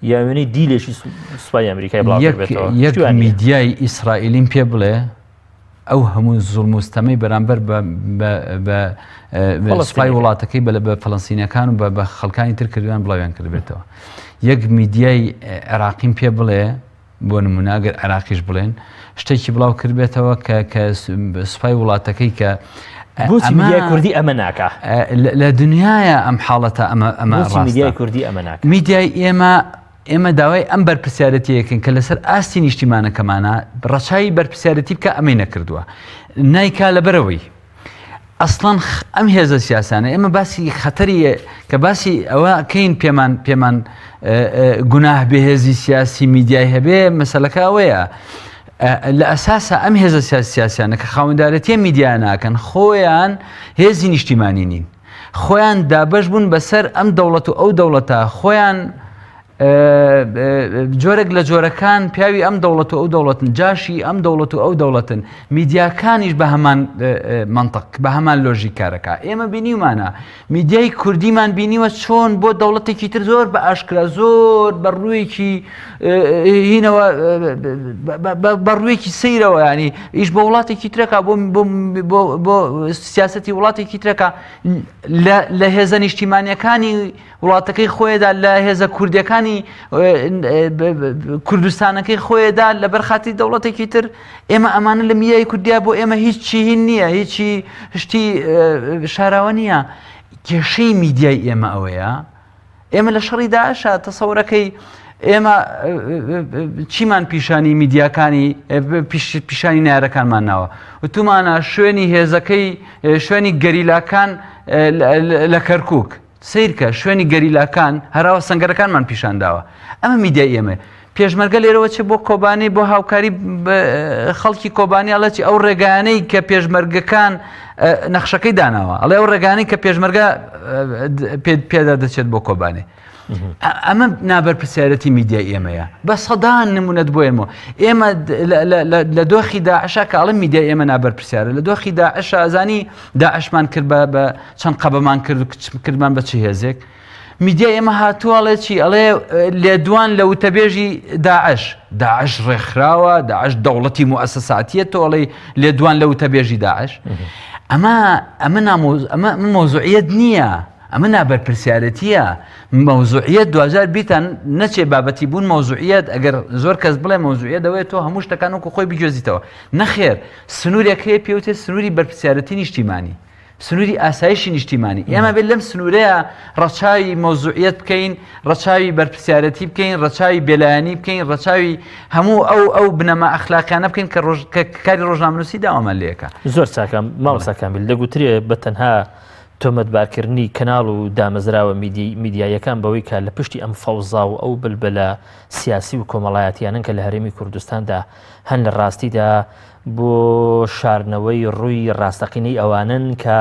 یا وێنەی دیلێکی سوپای ئەمریکای یەک میدیای ئیسرائیلیم پێ بڵێ ئەو هەموو زوڵموستەمەی بەرامبەر بە سوپای وڵاتەکەی بە فەڵەستینیەکان و بە خەڵکانی تر کردویان بڵاویان کردبێتەوە یەک میدیای عێراقیم پێ بڵێ بۆ نموناگەر عێراقیش بڵێن شتێکی بڵاو کردبێتەوە کە سوپای وڵاتەکەی کە بۆچی میدیای کوردی ئەمە ناکە لە دنیاە ئەم حاڵەتە ئەمە میدیای کوردی ئەمە ناکە میدیای ئێمە داوای ئەم بەرپرسیارەتیەکەن کە لەسەر ئاستی نیشتیمانەکەمانە ڕەچاوی بەرپرسیارەتی بکە ئەمەی نەکردووە نایکا لەبەرەوەی ئەسڵان ئەم هێزە سیاسانە ئێمە باسی خەتەریە کە باسی ئەوە کەین پێمان گوناه بەهێزی سیاسی میدیای هەبێ مەسەلەکە ئەوەیە لە ئەساسە ئەم هێزە سیاسیانە کە خاوەندارەتی میدیا ناکەن خۆیان هێزی نیشتیمانی نین خۆیان دابەش بوون بەسەر ئەم دەوڵەت و ئەو دەوڵەتە خۆیان جۆرێک لە جۆرەکان پیاوی ئەم دەوڵەت و ئەو دەوڵەتن جاشی ئەم دەوڵەت و ئەو دەوڵەتن میدیاکانیش بە هەمان منطق بە هەمان لۆژیک کارەکە ئێمە بینیمانە میدیای کوردیمان بینیوە چۆن بۆ دەوڵەتێکی تر زۆر بە ئاشکرا زۆر بەڕوویەکی هینەوە بەڕوویەکی سەیرەوە ینی ئیش بە وڵاتێکی ترەکە بۆ سیاسەتی وڵاتێکی ترەکە لە هێزە نیشتیمانیەکانی وڵاتەکەی خۆیدا لە هێزە کوردیەکانی کوردستانەکەی خۆیدا لە بەرخاتی دەوڵەتێکی تر ئێمە ئەمانە لە میدیای کوردیا بۆ ئێمە هیچی هین نییە هیچی شتی شاراوە نییە کێشەی میدیای ئێمە ئەوەیە ئێمە لە شەڕی داعشە تەسەورەکەی ئێمە چیمان پیشانی میدیاکانی پیشانی نارەکانمان ناوە وتومانە شوێنی هێزەکەی شوێنی گەریلاکان لە کەرکووک سیرکە شوێنی گەریلاکان هەراوە سەنگەرەکانمان پیشانداوە ئەمە میدیای ئێمە پێشمەرگە لێرەوە چێ بۆ کۆبانی بۆ هاوکاری خەڵکی کۆبانی ئەڵەتی ئەو ڕێگانەی کە پێشمەرگەکان نەخشەکەی داناوە ئەڵێ ئەو ڕێگانەی کە پێشمەرگە پێدا دەچێت بۆ کۆبانێ ئەمە نابەرپرسیارەتی میدیای ئێمەیە بە سەدان نمونەت بۆ ئێمە لە دۆخی داعشا کە ئەڵێ میدیای ئێمە نابەرپرسیارە لە دۆخی داعشا ئەزانی داعشمان کرد بە چەند قەبەمان کردمان بە چی هێزێک میدیای ئێمە هاتووەڵێ چی ئەڵێ لێدوان لە وتەبێژی داعش ڕێکخراوە داعش دەوڵەتی موئەسەساتیە تۆڵێ لێدوان لە وتەبێژی داعش ئەمە مۆزوعیەت نییە ئەمە نابەرپرسیارەتیە مەوزوعیەت 2020 نەچێ بابەتی بوون مەوزوعیەت ئەگەر زۆر کەس بڵێ مەوزوعیەت دەوێت تۆ هەموو شتەکان وەکو خۆی بگوێزیتەوە نەخێر سنوورێک هەیە پێوتێت سنووری بەرپرسیارەتی نیشتیمانی سنووری ئاسایشی نیشتیمانی ئێمە بێت لەم سنوورەیە ڕەچاوی مەوزوعیەت بکەین ڕەچاوی بەرپرسیارەتی بکەین ڕەچاوی بێلایەنی بکەین ڕەچاوی هەموو ئەو بنەما ئەخلاقیانە بکەین کە کاری ڕۆژنامەنووسی داوامان لێەکە زۆر چاکەم ماوەسا کامل دەگوترێ بە تەنها تۆمەتبارکردنی کەناڵ و دامەزراوە میدیایەکان بەوەی کە لە پشتی ئەم فەوزا و ئەو بلبلە سیاسی و کۆمەڵایەتیانن کە لە هەرێمی کوردستاندا هەن لە ڕاستیدا بۆ شارنەوەی ڕووی ڕاستەقینەی ئەوانن کە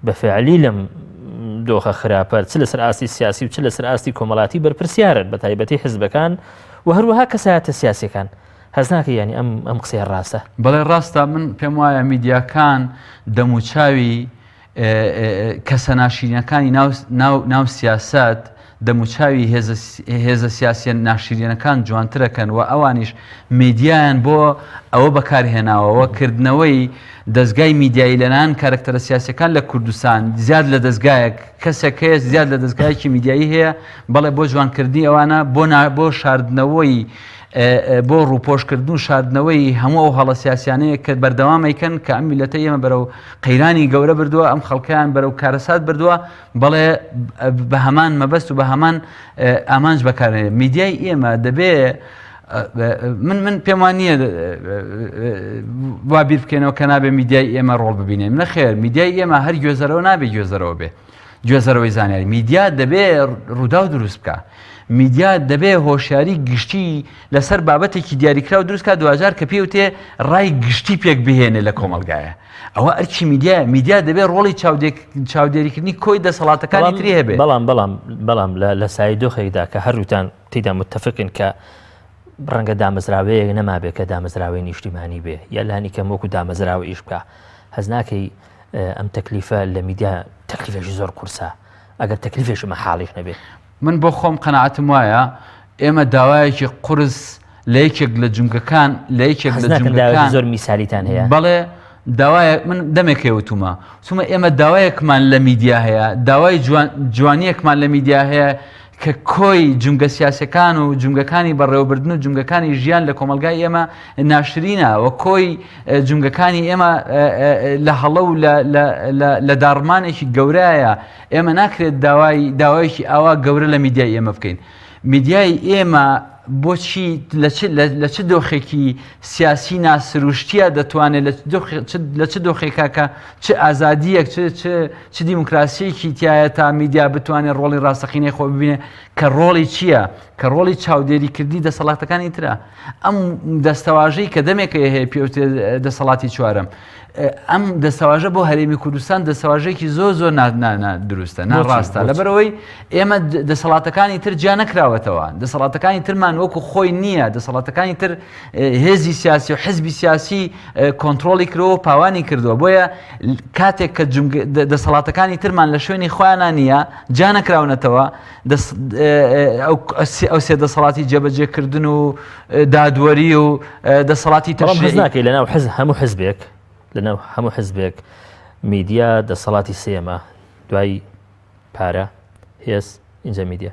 بەفعلی لەم دۆخە خراپە چ لەسەر ئاستی سیاسی و چ لەسەر ئاستی کۆمەڵاتی بەرپرسیارن بە تایبەتی حیزبەکان و هەروەها کەسایەتە سیاسیەکان هەز ناکە ینی ئەم قسەیە ڕاستە. بەڵێ ڕاستە من پێم وایە میدیاکان دەموچاوی کەسە ناشرینەکانی ناو سیاست دەموچاوی هێزە سیاسی ناشرینەکان جوانترەکەن و ئەوانیش میدیایان بۆ ئەوە بەکارهێناوەوە کردنەوەی دەستگای میدیایی لەنان کارکتەرە سیاسەکان لە کوردستان زیاد لە دەستگایەک کەسێک هەیە زیاد لە دەستگایەکی میدیایی هەیە بەڵێ بۆ جوانکردنی ئەوانە بۆ شاردنەوەی بۆ ڕووپۆشکردن و شاردنەوەی هەموو ئەو هەڵە سیاسیانەیە کە بەردەوامەکەن کە ئەم میلەتە ئێمە بەرەو قەیرانی گەورە بردووە ئەم خەڵکیان بەرەو کارەسات بردووە بەڵێ بە هەمان مەبەست و بە هەمان ئامانج بەکارێنێت میدیای ئێمە دەبێ من پێم وانە وا بیر بکەینەوە کە نابێ میدیای ئێمە ڕۆڵ ببینێن نەخێر میدیای ئێمە هەر گوێزەرەوە نابێ گوێزەرەوە بێ گوێزەرەوەی زانیاری میدیا دەبێ ڕوودا و دروست بکە میدیا دەبێ هۆشیاری گشتی لەسەر بابەتێکی دیاریکرا و دروستکە دوجار کە پێوتێ ڕای گشتی پێک بهێنێ لە کۆمەلگایە ئەوە ئەرچی میدیا دەبێت ڕۆڵی چاودێریکردنی کۆی دەسەڵاتەکانی تری هەبێ بەڵام لە سای دۆخێکدا کە هەروتان تێدا متفقن کە ڕەنگە دامەزراوەیەک نەمابێت کە دامەزراوەی نیشتیمانی بێ یا لانی کەم وەکو دامەزراوە ئیش بکە هەز ناکەی ئەم تەکلیفە لە میدیا تەکلیفێکی زۆر قورسە ئەگەر تەکلیفێشمە حاڵیش نەبێت من بۆ خۆم قەناعەتم وایە ئێمە داوایەکی قورس لە یەکێک لە جونگەکان لە یەکێک لە جونگەکان زۆر میسالیتان هەیە بەڵێ داوایە من دەمێکەوەتومە چونمە ئێمە داوایەکمان لە میدیا هەیە داوای جوانیەکمان لە میدیا هەیە کە کۆی جونگە سیاسەکان و جونگەکانی بەڕێوەبردن و جونگەکانی ژیان لە کۆمەلگای ئێمە ناشرینە و کۆی جونگەکانی ئێمە لە هەڵە و لە داڕمانێکی گەورایە ئێمە ناکرێت داوایەکی ئاوا گەورە لە میدیای ئێمە بکەین میدیای ئێمە بۆچی لە چ دۆخێکی سیاسی ناسروشتیە دەتوانێت لە چ دۆخێکا کە چ ئازادیەک چ دیموکراسیەکی تایە تا میدیا بتوانێت ڕۆڵی ڕاستەقینەی خۆ ببینێت کە ڕۆڵی چییە کە ڕۆڵی چاودێریکردنی دەسەڵاتەکانی ترە ئەم دەستەواژەی کە دەمێکە هەیە پێوتێ دەسەڵاتی چوارەم ئەم دەسەواژە بۆ هەرێمی کوردستان دەسەواژێکی زۆر دروستە ناڕاستە لەبەرەوەی ئێمە دەسەڵاتەکانی تر جیا نەکراوەتەوە دەسەڵاتەکانی ترمان وەکو خۆی نییە دەسەڵاتەکانی تر هێزی سیاسی و حزبی سیاسی کۆنتترۆلی کردەوە پاوانی کردووە بۆیە کاتێک کە دەسەڵاتەکانی ترمان لە شوێنی خۆیانان نییە جا نەکراونەتەوە ئەو سێ دەسەڵاتی جێبەجێکردن و دادوەری و دەسەڵاتی تەشریعی ناکەی لەناو هەموو حزبێک لەناو هەموو حزبێک میدیا دەسەڵاتی سێمە دوای پارە هێز اینجا میدیا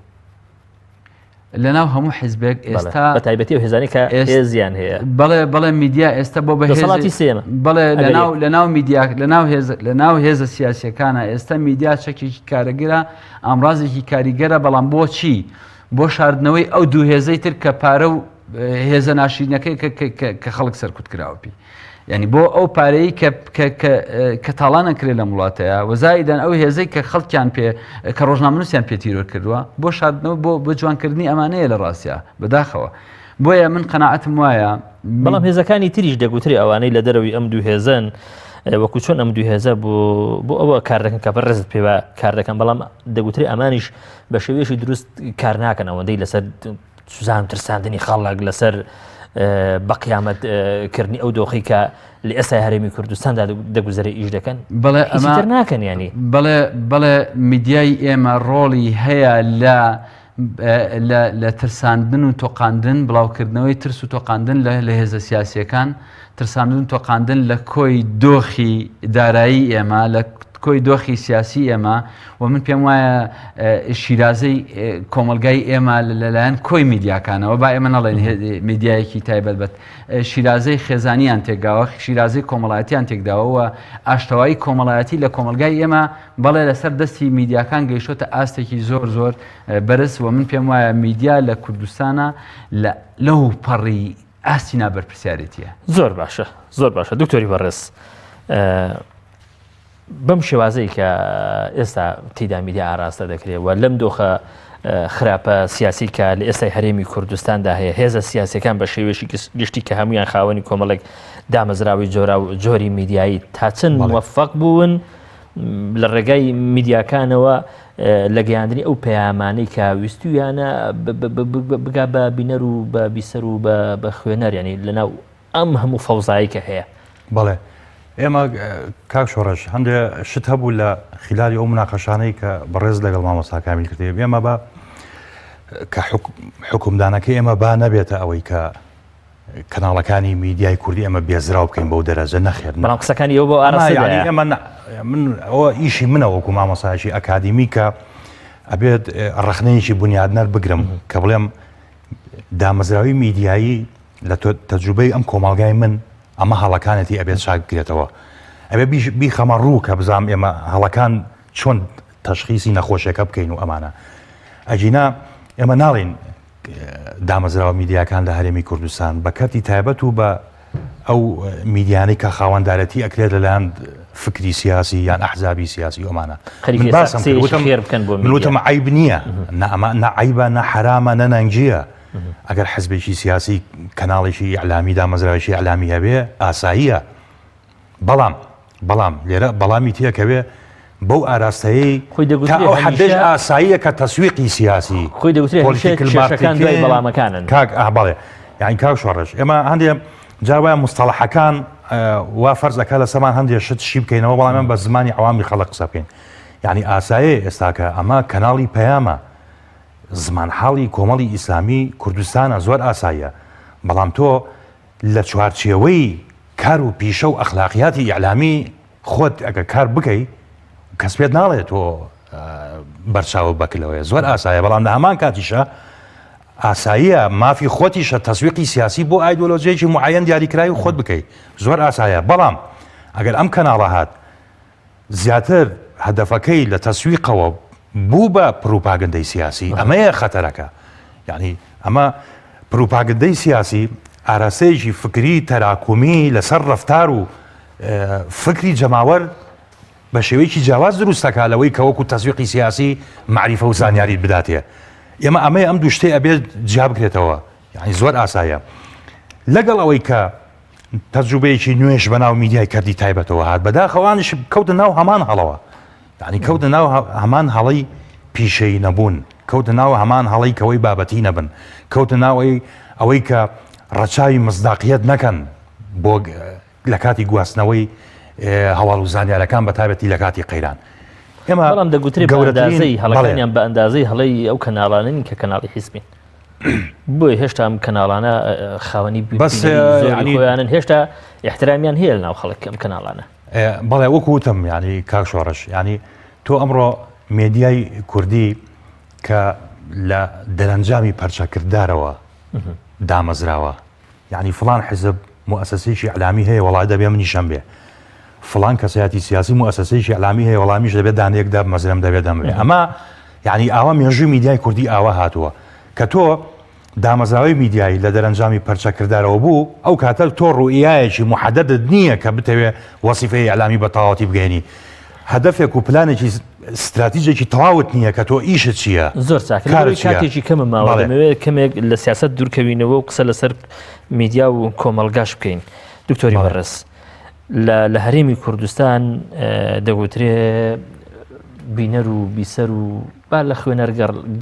لەناو هەموو حزبێک ئێستا بە تایبەتی و هێزانی کە هێزیان هەیە بەڵێ میدیا ئێستا بۆ دەسەڵاتی سێمە بەڵێ لەناو میدیا لەناو هێزە سیاسیەکانە ئێستا میدیا چەکێکی کارەگرە ئامڕازێکی کاریگەرە بەڵام بۆچی بۆ شاردنەوەی ئەو دوو هێزەی تر کە پارە و هێزە ناشرینەکەی کە خەڵک سەرکوت کراوەپی یعنی بۆ ئەو پارەی کە تاڵان نەکرێت لە وڵاتەیە وەزایدان ئەو هێزەی کە خەڵکیان کە ڕۆژنامەنووسیان پێتیرۆ کردووە بۆ شاردنەوە بۆ جوانکردنی ئەمانەیە لە ڕاستیە بەداخەوە بۆیە من قەناعەتم وایە بەڵام هێزەکانی تریش دەگوتری ئەوانەی لە دەرەوەی ئەم دوو هێزن وەکو چۆن ئەم دوو هێزە بۆ ئەوە کار دەکەن کە بەڕێزت پێوە کار دەکەن بەڵام دەگوتری ئەمانیش بە شێوەیەشی دروست کار ناکەن ئەوەندەی لەسەر سوزان ترساندنی خەڵک لەسەر بەقیامەتکردنی ئەو دۆخی کە لە ئێستا هەرێمی کوردستاندا دەگوزەرە ئیش دەکەن ئەمە ناکەن ینی بەڵێ میدیای ئێمە ڕۆڵی هەیە لە ترساندن و تۆقاندن بڵاوکردنەوەی ترس و تۆقاندن لە هێزە سیاسیەکان ترساندن و تۆقاندن لە کۆی دۆخی دارایی ئێمە لە کۆی دۆخی سیاسی ئێمە و من پێم وایە شیرازەی کۆمەلگای ئێمە لەلایەن کۆی میدیاکانەوە با ئێمە نەڵێن میدیایەکی تایبەت بەت شیرازەی خێزانیان تێکداوە شیرازەی کۆمەڵایەتیان تێکداوە ئاشتەوایی کۆمەڵایەتی لە کۆمەلگای ئێمە بەڵێ لەسەر دەستی میدیاکان گەیشتۆتە ئاستێکی زۆر بەرز و من پێم وایە میدیا لە کوردستانە لەو پەڕی ئاستی نابەرپرسیارەتیە زۆر باشە دکتۆری بەڕێز بەم شێوازەی کە ئێستا تێدا میدیا ئاراستە دەکرێت و لەم دۆخە خراپە سیاسی کە لە ئێستای هەرێمی کوردستاندا هەیە هێزە سیاسەکان بە شێوێشی گشتی کە هەمویان خاوەنی کۆمەڵێک دامەزراوی جۆری میدیایی تا چەند موفق بوون لە ڕێگای میدیاکانەوە لە گەیاندنی ئەو پەیامانەی کە ویستویانە بگا بە بینەر و بە بیسەر و بە خوێنەر ینی لەناو ئەم هەموو فەوزایی کە هەیە. بەڵێ ئێمە کاک شۆڕەش هەندێک شت هەبوو لە خلالی ئەو مناقەشانەی کە بەڕێز لەگەڵ مامۆستا کامیل کردێ ئێمە بە کە حکومدانەکەی ئێمە با نەبێتە ئەوەی کە کەناڵەکانی میدیای کوردی ئەمە بێزراو بکەین بەو دەرەجە نەخێر بەڵام قسەکانی ئەو بۆ ئاراستە ئێمە من ئەوە ئیشی منە وەکو مامۆسایشی ئەکادیمی کە ئەبێت ڕخنەیەکی بنیادنەر بگرم کە بڵێم دامەزراوی میدیایی لە تەجروبەی ئەم کۆمەڵگای من ئەمە هەڵەکانێتی ئەبێت چاک بکرێتەوە ئەبێ بیخەمە ڕوو کە بزانام ئێمە هەڵەکان چۆن تەشخیصی نەخۆشیەکە بکەین و ئەمانە ئەجینا ئێمە ناڵین دامەزراوە میدیاکان لە هەرێمی کوردستان بە کەرتی تایبەت و بە ئەو میدیانەی کە خاوەنددارەتی ئەکرێت لەلایەن فکری سیاسی یان ئەحزابی سیاسی ئەمانە منوتم عیب نییە نەعیبە نە حرامە نە نەنگجیە ئەگەر حزبێکی سیاسی کەناڵێکی ئیعلامی دامەزراوێکی ئیعلامی هەبێ ئاساییە بەڵام لێرە بەڵامی تێکەوێ بەو ئاراستەیە ئەو حدەش ئاساییە کە تەسویقی سیاسی خۆی دەوترێتەکان دوای بەڵامەکانن کاک ئابڵێ یعنی کاک شۆڕش ئێمە هەندێک جاوایە مستەڵەحەکان وا فەرزەکە لە سەمان هەندێک شت شی بکەینەوە بەڵام بە زمانی عوامی خەڵق قسە بکەین یعنی ئاسایە ئێستاکە ئەمە کەناڵی پەیامە زمان حاڵی کۆمەڵی ئیسلامی کوردستانە زۆر ئاساییە بەڵام تۆ لە چوارچێوەی کار و پیشە و ئەخلاقیاتی ئیعلامی خۆت ئەگە کار بکەی کەس پێت ناڵێت تۆ بەرچاو بکلەوەی زۆر ئاسایە بەڵام لە هەمان کاتیشە ئاساییە مافی خۆتیشە تەسویقی سیاسی بۆ ئایدۆلۆژیەکی معەن دیاریکراوی و خۆت بکەیت زۆر ئاسایە بەڵام ئەگەر ئەم کەناڵە هات زیاتر هەدەفەکەی لە تەسویقەوە بوو بە پروپاگەندەی سیاسی ئەمەیە خەتەرەکە یعنی ئەمە پروپاگەندەی سیاسی ئاراستەیەکی فکری تەراکومی لەسەر ڕەفتار و فکری جەماوەر بە شێوەیەکی جیاواز دروستەکە لەوەی کە وەکو تەسویقی سیاسی معریفە و زانیاریت بداتێ ئێمە ئەمەیە ئەم دوو شتێ ئەبێت جیا بکرێتەوە یعنی زۆر ئاسایە لەگەڵ ئەوەی کە تەجروبەیەکی نوێش بەناو میدیای کردی تایبەتەوە هات بەداخەوانش کەوتە ناو هەمان هەڵەوە یعنی کەوتە ناو هەمان هەڵەی پیشەی نەبوون کەوتە ناو هەمان هەڵەی کەوەی بابەتی نەبن کەوتە ناوەی ئەوەی کە ڕەچاوی مزداقیەت نەکەن بۆ لە کاتی گواستنەوەی هەواڵ و زانیارەکان بە تایبەتی لە کاتی قەیران ئێمە بەڵام دەگوترێت بەئەندازەی هەڵەکانیان بە ئەندازەی هەڵەی ئەو کەناڵانن کە کەناڵی حیزبین بۆی هێشتا ئەم کەناڵانە خاوەنی خۆیانن هێشتا احترامیان هەیە لە ناو خەڵک ئەم کەناڵانە بەڵێ وەکو وتم ینی کاک شۆڕش ینی تۆ ئەمڕۆ مێدیای کوردی کە لە دەرەنجامی پەرچەکردارەوە دامەزراوە یعنی فڵان حزب مؤسسەیەکی ئیعلامی هەیە وڵای دەبێ منیشەم بێ فڵان کەسایەتی سیاسی مؤسسەیەکی ئیعلامی هەیە وەڵامیش دەبێت دانەیەکدا مەزرم دەبێت دەمرێ ئەمە یعنی ئاوا مێژووی میدیای کوردی ئاوا هاتووە کە تۆ دامەزراوی میدیایی لە دەرەنجامی پەرچەکردارەوە بوو ئەو کاتە تۆ ڕوئیایەکی محەدەدت نییە کە بتەوێ وەسیفەی ئیعلامی بە تەواوەتی بگەینی هەدەفێک و پلانێکی استراتیژێکی تەواوت نییە کە تۆ ئیشت چییە زۆر کاتێکی کەمە ماوە دەمەوێت کەمێک لە سیاست دوورکەوینەوە و قسە لەسەر میدیا و کۆمەلگاش بکەین دکتۆری بەڕێز لە هەرێمی کوردستان دەگوترێ بینەر و بیسەر و با لە خوێنەر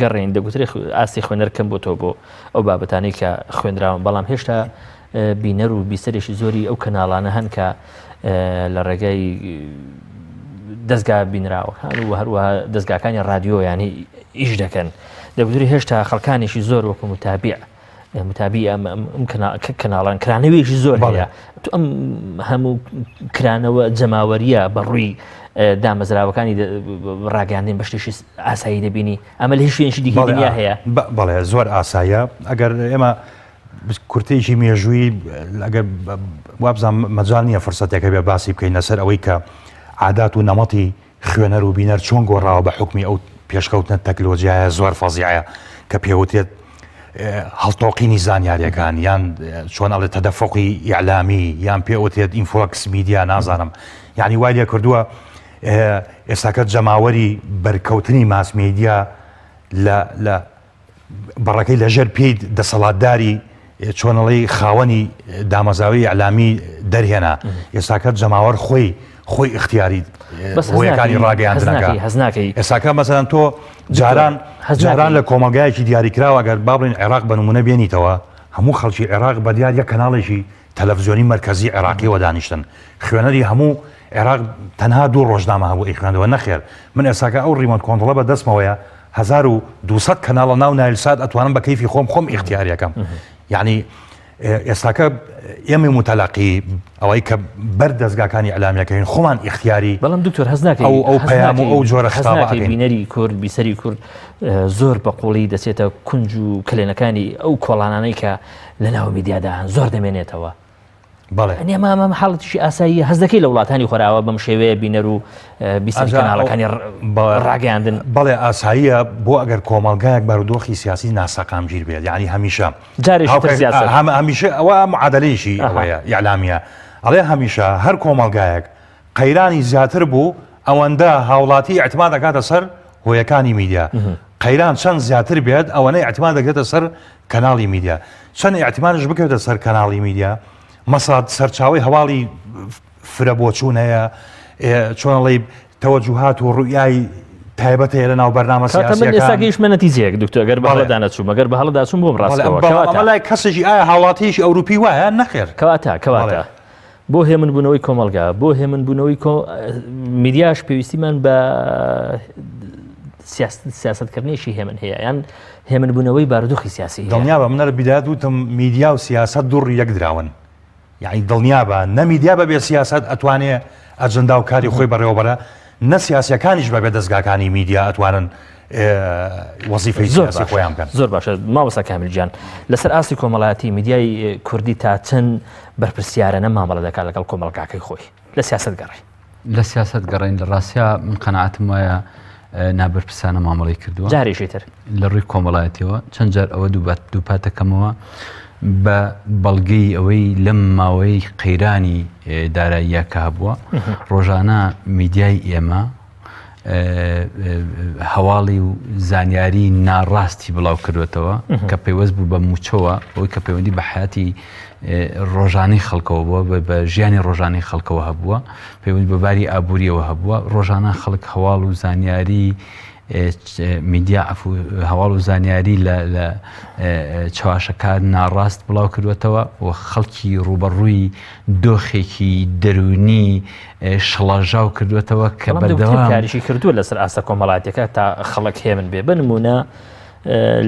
گەڕین دەگوترێت ئاستی خوێنەر کەم بۆ تۆ بۆ ئەو بابەتانەی کە خوێنراون بەڵام هێشتا بینەر و بیسەرێکی زۆری ئەو کەناڵانە هەن کە لە ڕێگای دەستگا بینراوەکان و هەروەها دەستگاکانی رادیۆ ینی ئیش دەکەن دەگوتری هێشتا خەڵکانێکی زۆر وەکو متابی ئەم کەناڵان کرانەوەیەکی زۆر هەیە تو ئەم هەموو کرانەوە جەماوەریە بەڕووی دامەزراوەکانی ڕاگەاندن بە شتێکی ئاسایی دەبینی ئەمە لە هیچ شوێنشی دیکە دنیا هەیە بەڵێ زۆر ئاسایە ئەگەر ئێمە کورتێکی مێژووی ئەگەر وابزان مەجال نییە فرسەتێکە بێ باسی بکەین لەسەر ئەوەی کە عادات و نەمەتی خوێنەر و بینەر چۆن گۆڕاوە بە حکمی ئەو پێشکەوتنە تەکنۆلۆژیایە زۆر فەزیعە کە پێوتێت هەڵتۆقینی زانیاریەکان یان چۆن ئەڵێ تەدەفۆقی ئیعلامی یان پێوتێت ئینفۆکس میدیا نازانم یعنی وای لێ کردووە ئێستاکە جەماوەری بەرکەوتنی ماس میدیا لە بەڕەکەی لەژێر پێی دەسەڵاتداری چۆنەڵی خاوەنی دامەزاوی ئیعلامی دەرهێنا ئێستاکە جەماوەر خۆی اختیاری بەس هۆیەکانی ڕاگەیاندنەکە هەزناکەی ئێساکە مەسەن تۆ جاران لە کۆمەلگایەکی دیاریکراوە ئەگەر بابڵین عێراق بە نمونە بێنیتەوە هەموو خەڵکی عێراق بەدیار یەک کەناڵێکی تەلەڤیزیۆنی مرکزی عێراقیەوە دانیشتن خوێنەری هەموو عێراق تەنها 2 ڕۆژنامە هەبوو ئیخوێندەوە نەخێر من ئێساکە ئەو ڕیمۆت کۆنتڕۆڵە بە دەستمەوەیە 1200 کەناڵە ناو نایلسات ئەتوانم بە کەیفی خۆم ئیختیاریەکەم یعنی ئێستاکە ئێمە متەلاقی ئەوەی کە بەر دەستگاکانی ئەلامیەکەین خۆمان ئیختیاری بەڵام دکتۆر هەزناکەی ئەو پەیام و ئەو جۆرە خەزناکەی بینەری کورد بیسەری کورد زۆر بە قوڵی دەچێتە کونج و کلێنەکانی ئەو کۆڵانانەی کە لە ناو میدیادان زۆر دەمێنێتەوە ئەمە حاڵەتیشی ئاسایی هەز دەکەی لە وڵاتانی خۆراوە بەم شێوەیە بینەر و بیسەری کەناڵەکانی ڕاگەیاندن بەڵێ ئاساییە بۆ ئەگەر کۆمەلگایەک بارودۆخی سیاسی ناسەقامگیر بێت یعنی هەمیشە هەمیشە ئەوە معادلەیەشی ئەوەیە یعلامیە ئەڵێ هەمیشە هەر کۆمەلگایەک قەیرانی زیاتر بوو ئەوەندە هاوڵاتی اعتماد دەکاتە سەر هۆیەکانی میدیا قەیران چەند زیاتر بێت ئەوەنەی اعتماد دەکاتە سەر کەناڵی میدیا چەند اعتمادش بکەوێتە سەر کەناڵی میدیا مەساد سەرچاوی هەواڵی فرە بۆچوون هەیە چۆنڵی تەوەجوهات و ڕوویای تایبەت هەیە لە ناو بەرنامە سیاسیەکانیش منەتیجەیەک دکتۆر گەر بە هەڵەدا نەچوو مەگەر بە هەڵەدا چوون بۆم ڕاستەوە لای کەسێکی ئایا هاوڵاتیشی ئەوروپی وایە نەخێر کەواتە بۆ هێمن بوونەوەی کۆمەلگا بۆ هێمن بوونەوەی میدیاش پێویستیمان بە سیاستکردنیشی هێمن هەیە یان هێمن بوونەوەی بارودۆخی سیاسی دڵنیا بە منە لە بیدایەت وتم میدیا و سیاست دوڕی یەک دراون یعنی دڵنیا بە نە میدیا بەبێ سیاست ئەتوانێ ئەجەندا و کاری خۆی بەڕێوەبەرە نە سیاسیەکانیش بەبێ دەستگاکانی میدیا ئەتوانن وەزیفەی سیاسی خۆیان بکەن. زۆر باشە مامۆستا کامیلجان لەسەر ئاستی کۆمەڵایەتی میدیای کوردی تا چەند بەرپرسیارانە مامەڵە دەکات لەگەڵ کۆمەڵگاکەی خۆی لە سیاست گەڕی لە سیاست گەڕین لە ڕاستیا من قەناعەتم وایە نابەرپرسانە مامەڵەی کردووە جارێکی تر لە ڕووی کۆمەڵایەتیەوە چەند جار ئەوە دووپاتەکەمەوە بە بەڵگەی ئەوەی لەم ماوەی قەیرانی داراییە کە هەبووە ڕۆژانە میدیای ئێمە هەواڵی و زانیاری ناڕاستی بڵاو کردوێتەوە کە پەیوەست بوو بە موچەوە ئەوەی کە پەیوەندی بە حیاتی ڕۆژانەی خەڵکەوە بووە بە ژیانی ڕۆژانەی خەڵکەوە هەبووە پەیوەندی بە باری ئابوووریەوە هەبووە ڕۆژانە خەڵک هەواڵ و زانیاری میدیا هەواڵ و زانیاری لە چاواشەکان ناڕاست بڵاو کردوێتەوە و خەڵکی ڕوبەڕووی دۆخێکی دەرونی شڵاژاو کردوێتەوە کە بەردەوام کاریشی کردووە لەسەر ئاستا کۆمەڵایەتەکە تا خەڵک هێمن بێ بنمونە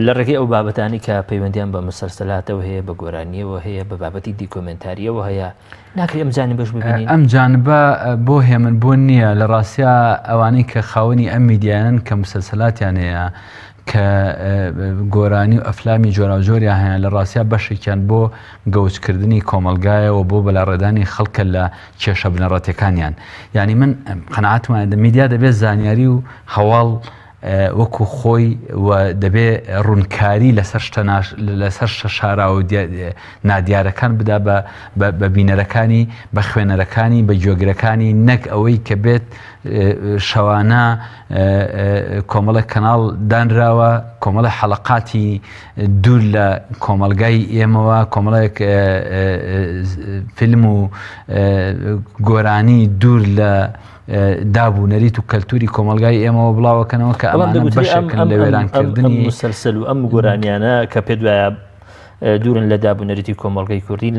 لە ڕێگەی ئەو بابەتانی کە پەیوەندیان بە مسلسلاتەوە هەیە بە گۆرانیەوە هەیە بە بابەتی دیکۆمنتاریەوە هەیە ناکرێت ئەم جانب بەش ببینین ئەم جانبە بۆ هێمن بۆ نییە لە ڕاستیا ئەوانەی کە خاوەنی ئەم میدیانن کە مسلسلاتیان هەیە کە گۆرانی و ئەفلامی جۆراوجۆریان هەیە لە ڕاستیا بەشێکیان بۆ گەوچکردنی کۆمەلگایەوە بۆ بەلاڕێدانی خەڵکە لە کێشە بنەڕەتەکانیان یعنی من قەناعەتمانە میدیا دەبێت زانیاری و هەواڵ وەکو خۆی و دەبێ ڕوونکاری لەسەر شارا و نادیارەکان بدا بە بینەرەکانی بە خوێنەرەکانی بە جۆگرەکانی نەک ئەوەی کە بێت شەوانە کۆمەڵە کەناڵ دانراوە کۆمەڵە حەڵەقاتی دوور لە کۆمەلگای ئێمەوە کۆمەڵێک فیلم و گۆرانی دوور لە دابوونەریت و کەلتوری کۆمەلگای ئێمەوە بڵاوەکەنەوە کە ئەمانە بەشێکن لە وێرانکردنی مسلسل و ئەم گۆرانیانە کە پێ وایە دوورن لە دابوونەریتی کۆمەلگای کوردی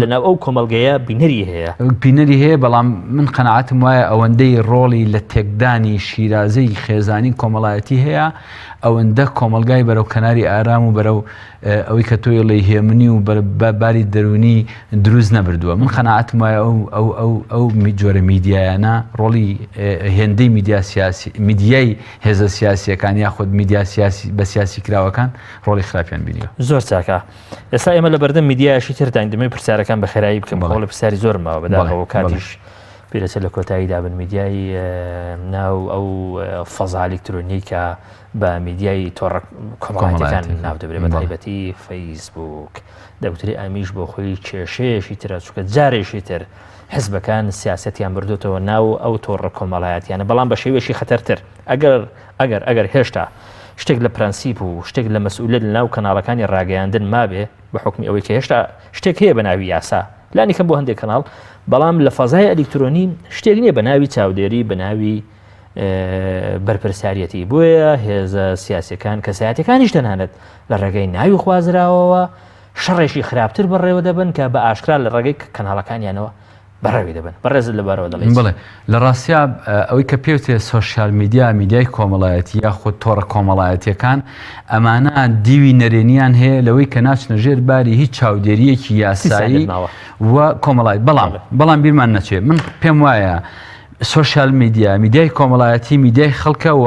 لەناو ئەو کۆمەلگەیە بینەری هەیە بینەری هەیە بەڵام من قەناعەتم وایە ئەوەندەی ڕۆڵی لە تێکدانی شیرازەی خێزانی کۆمەڵایەتی هەیە ئەوەندە کۆمەلگای بەرەو کەناری ئارام و بەرەو ئەوەی کە تۆی لەی هێمنی و باری دەرونی دروست نەبردووە من قەناعەتم وایە ئەو جۆرە میدیایانە ڕۆڵی هێندەی میدیای هێزە سیاسیەکان یاخود میدیا بە سیاسی کراوەکان ڕۆڵی خراپیان بینیوە زۆر چاکە ئێستا ئێمە لە بەردەم میدیایشی ترداین دەمەوێت پرسیارەکان بە خێرایی بکەم بەڵام لە پرسیاری زۆر ماوە بەداخەوە کاتیش پێرەچە لە کۆتاییدا بن میدیای ناو ئەو فەزا ئەلکترۆنیی کە بە میدیای تۆڕە کۆمەڵایەتیەکان ناو دەبرێت بە تایبەتی فەیسبوک دەوتری ئامیش بۆ خۆی کێشەیەشی ترە چونکە جارێکی تر حزبەکان سیاسەتیان بردوتەوە ناو ئەو تۆڕە کۆمەڵایەتیانە بەڵام بە شێوێکی خەتەرتر ئەگەر هێشتا شتێک لە پرەنسیپ و شتێک لە مەسئولیت لە ناو کەناڵەکانی ڕاگەیاندن مابێ بە حکمی ئەوەی کە هێشتا شتێک هەیە بە ناوی یاسا لانی کەم بۆ هەندێک کەناڵ بەڵام لە فەزای ئەلکترۆنی شتێک نییە بە ناوی چاودێری بە ناوی بەرپرسیارەتی بۆیە هێزە سیاسەکان کەسایەتەکانیش تەنانەت لە ڕێگەی ناوی خوازراوەوە شەڕێکی خراپتر بەڕێوە دەبن کە بە ئاشکرا لە ڕێگەی کەناڵەکانیانەوە بەڕێوی دەبن بەڕێزت لەبارەوە دەڵێن بڵێ لە ڕاستیا ئەوەی کە پێوتێ سۆشیال میدیا میدیای کۆمەڵایەتی یاخود تۆڕە کۆمەڵایەتیەکان ئەمانە دیوی نەرێنیان هەیە لەوەی کە ناچنە ژێر باری هیچ چاودێریەکی یاسایی و کۆمەڵای بەڵام بیرمان نەچێت من پێم وایە سۆشیال میدیا میدیای کۆمەڵایەتی میدیای خەڵکە و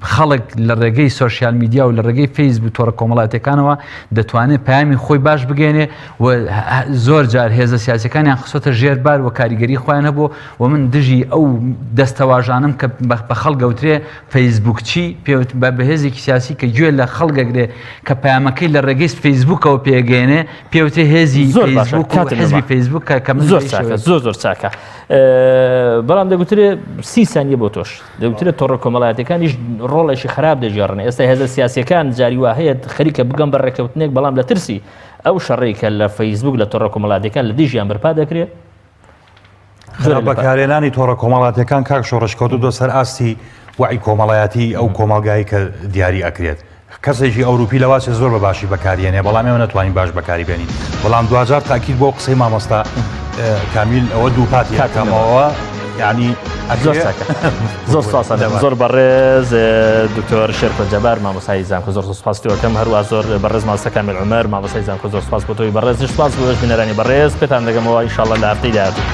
خەڵک لە ڕێگەی سۆشیال میدیا و لە ڕێگەی فەیسبوک تۆڕە کۆمەڵایەتەکانەوە دەتوانێت پامی خۆی باش بگەێنێ و زۆر جار هێزە سیاسەکانیان خسۆتە ژێربار و کاریگەری خۆیان هەبوو و من دژی ئەو دەستەواژانم کە بە خەڵک گەوترێ فەیسبوک چی بە هێزێکی سیاسی کە گوێ لە خەڵگەگرێ کە پامەکەی لە ڕێگەی فەیسبوکەوە پێگەێنێ پێوتێ هێزی فەیسبوک و حزبی فەیسبوک کە زۆر چاکە بەڵام دەگوترێ 30 ثانیە بۆ تۆش دەگوترێت تۆڕە کۆمەڵایەتەکانیش ڕۆڵێکی خراپ دەژێڕن ئێستا هێزە سیاسیەکان جاری وا هەیە خەریکە بگەم بە ڕێکەوتنێک بەڵام لە ترسی ئەو شەڕێکە لە فەیسبوک لە تۆڕە کۆمەڵایەتەکان لە دژیان بەرپا دەکرێت بەکارێنانی تۆڕە کۆمەڵایەتەکان کاک شۆڕشکەوتو دۆ سەر ئاستی وعی کۆمەڵایەتی ئەو کۆمەلگایی کە دیاری ئەکرێت کەسێکی ئەوروپی لەواسێ زۆر بە باشی بەکارێنێ بەڵام ئێمە نەتوانین باش بەکاری بێنین بەڵام دوجار تاکید بۆ قسەی مامۆستا کامیل ئەوە دوو پاتی کەمەوە یعنی زۆر زۆر بەڕێز دکتۆر شێرکۆ جەبار مامۆستای زانکۆ زۆر سوپاس تۆکەم هەروە زۆر بەڕێز مامۆستا کامیل عومەر مامۆستای زانکۆ زۆر سوپاس بۆ تۆی بەڕێز سوپاس بۆ بینەرانی بەڕێز پێتان دەگەمەوە ئینشاءالله لە هەفتەی داهاتوو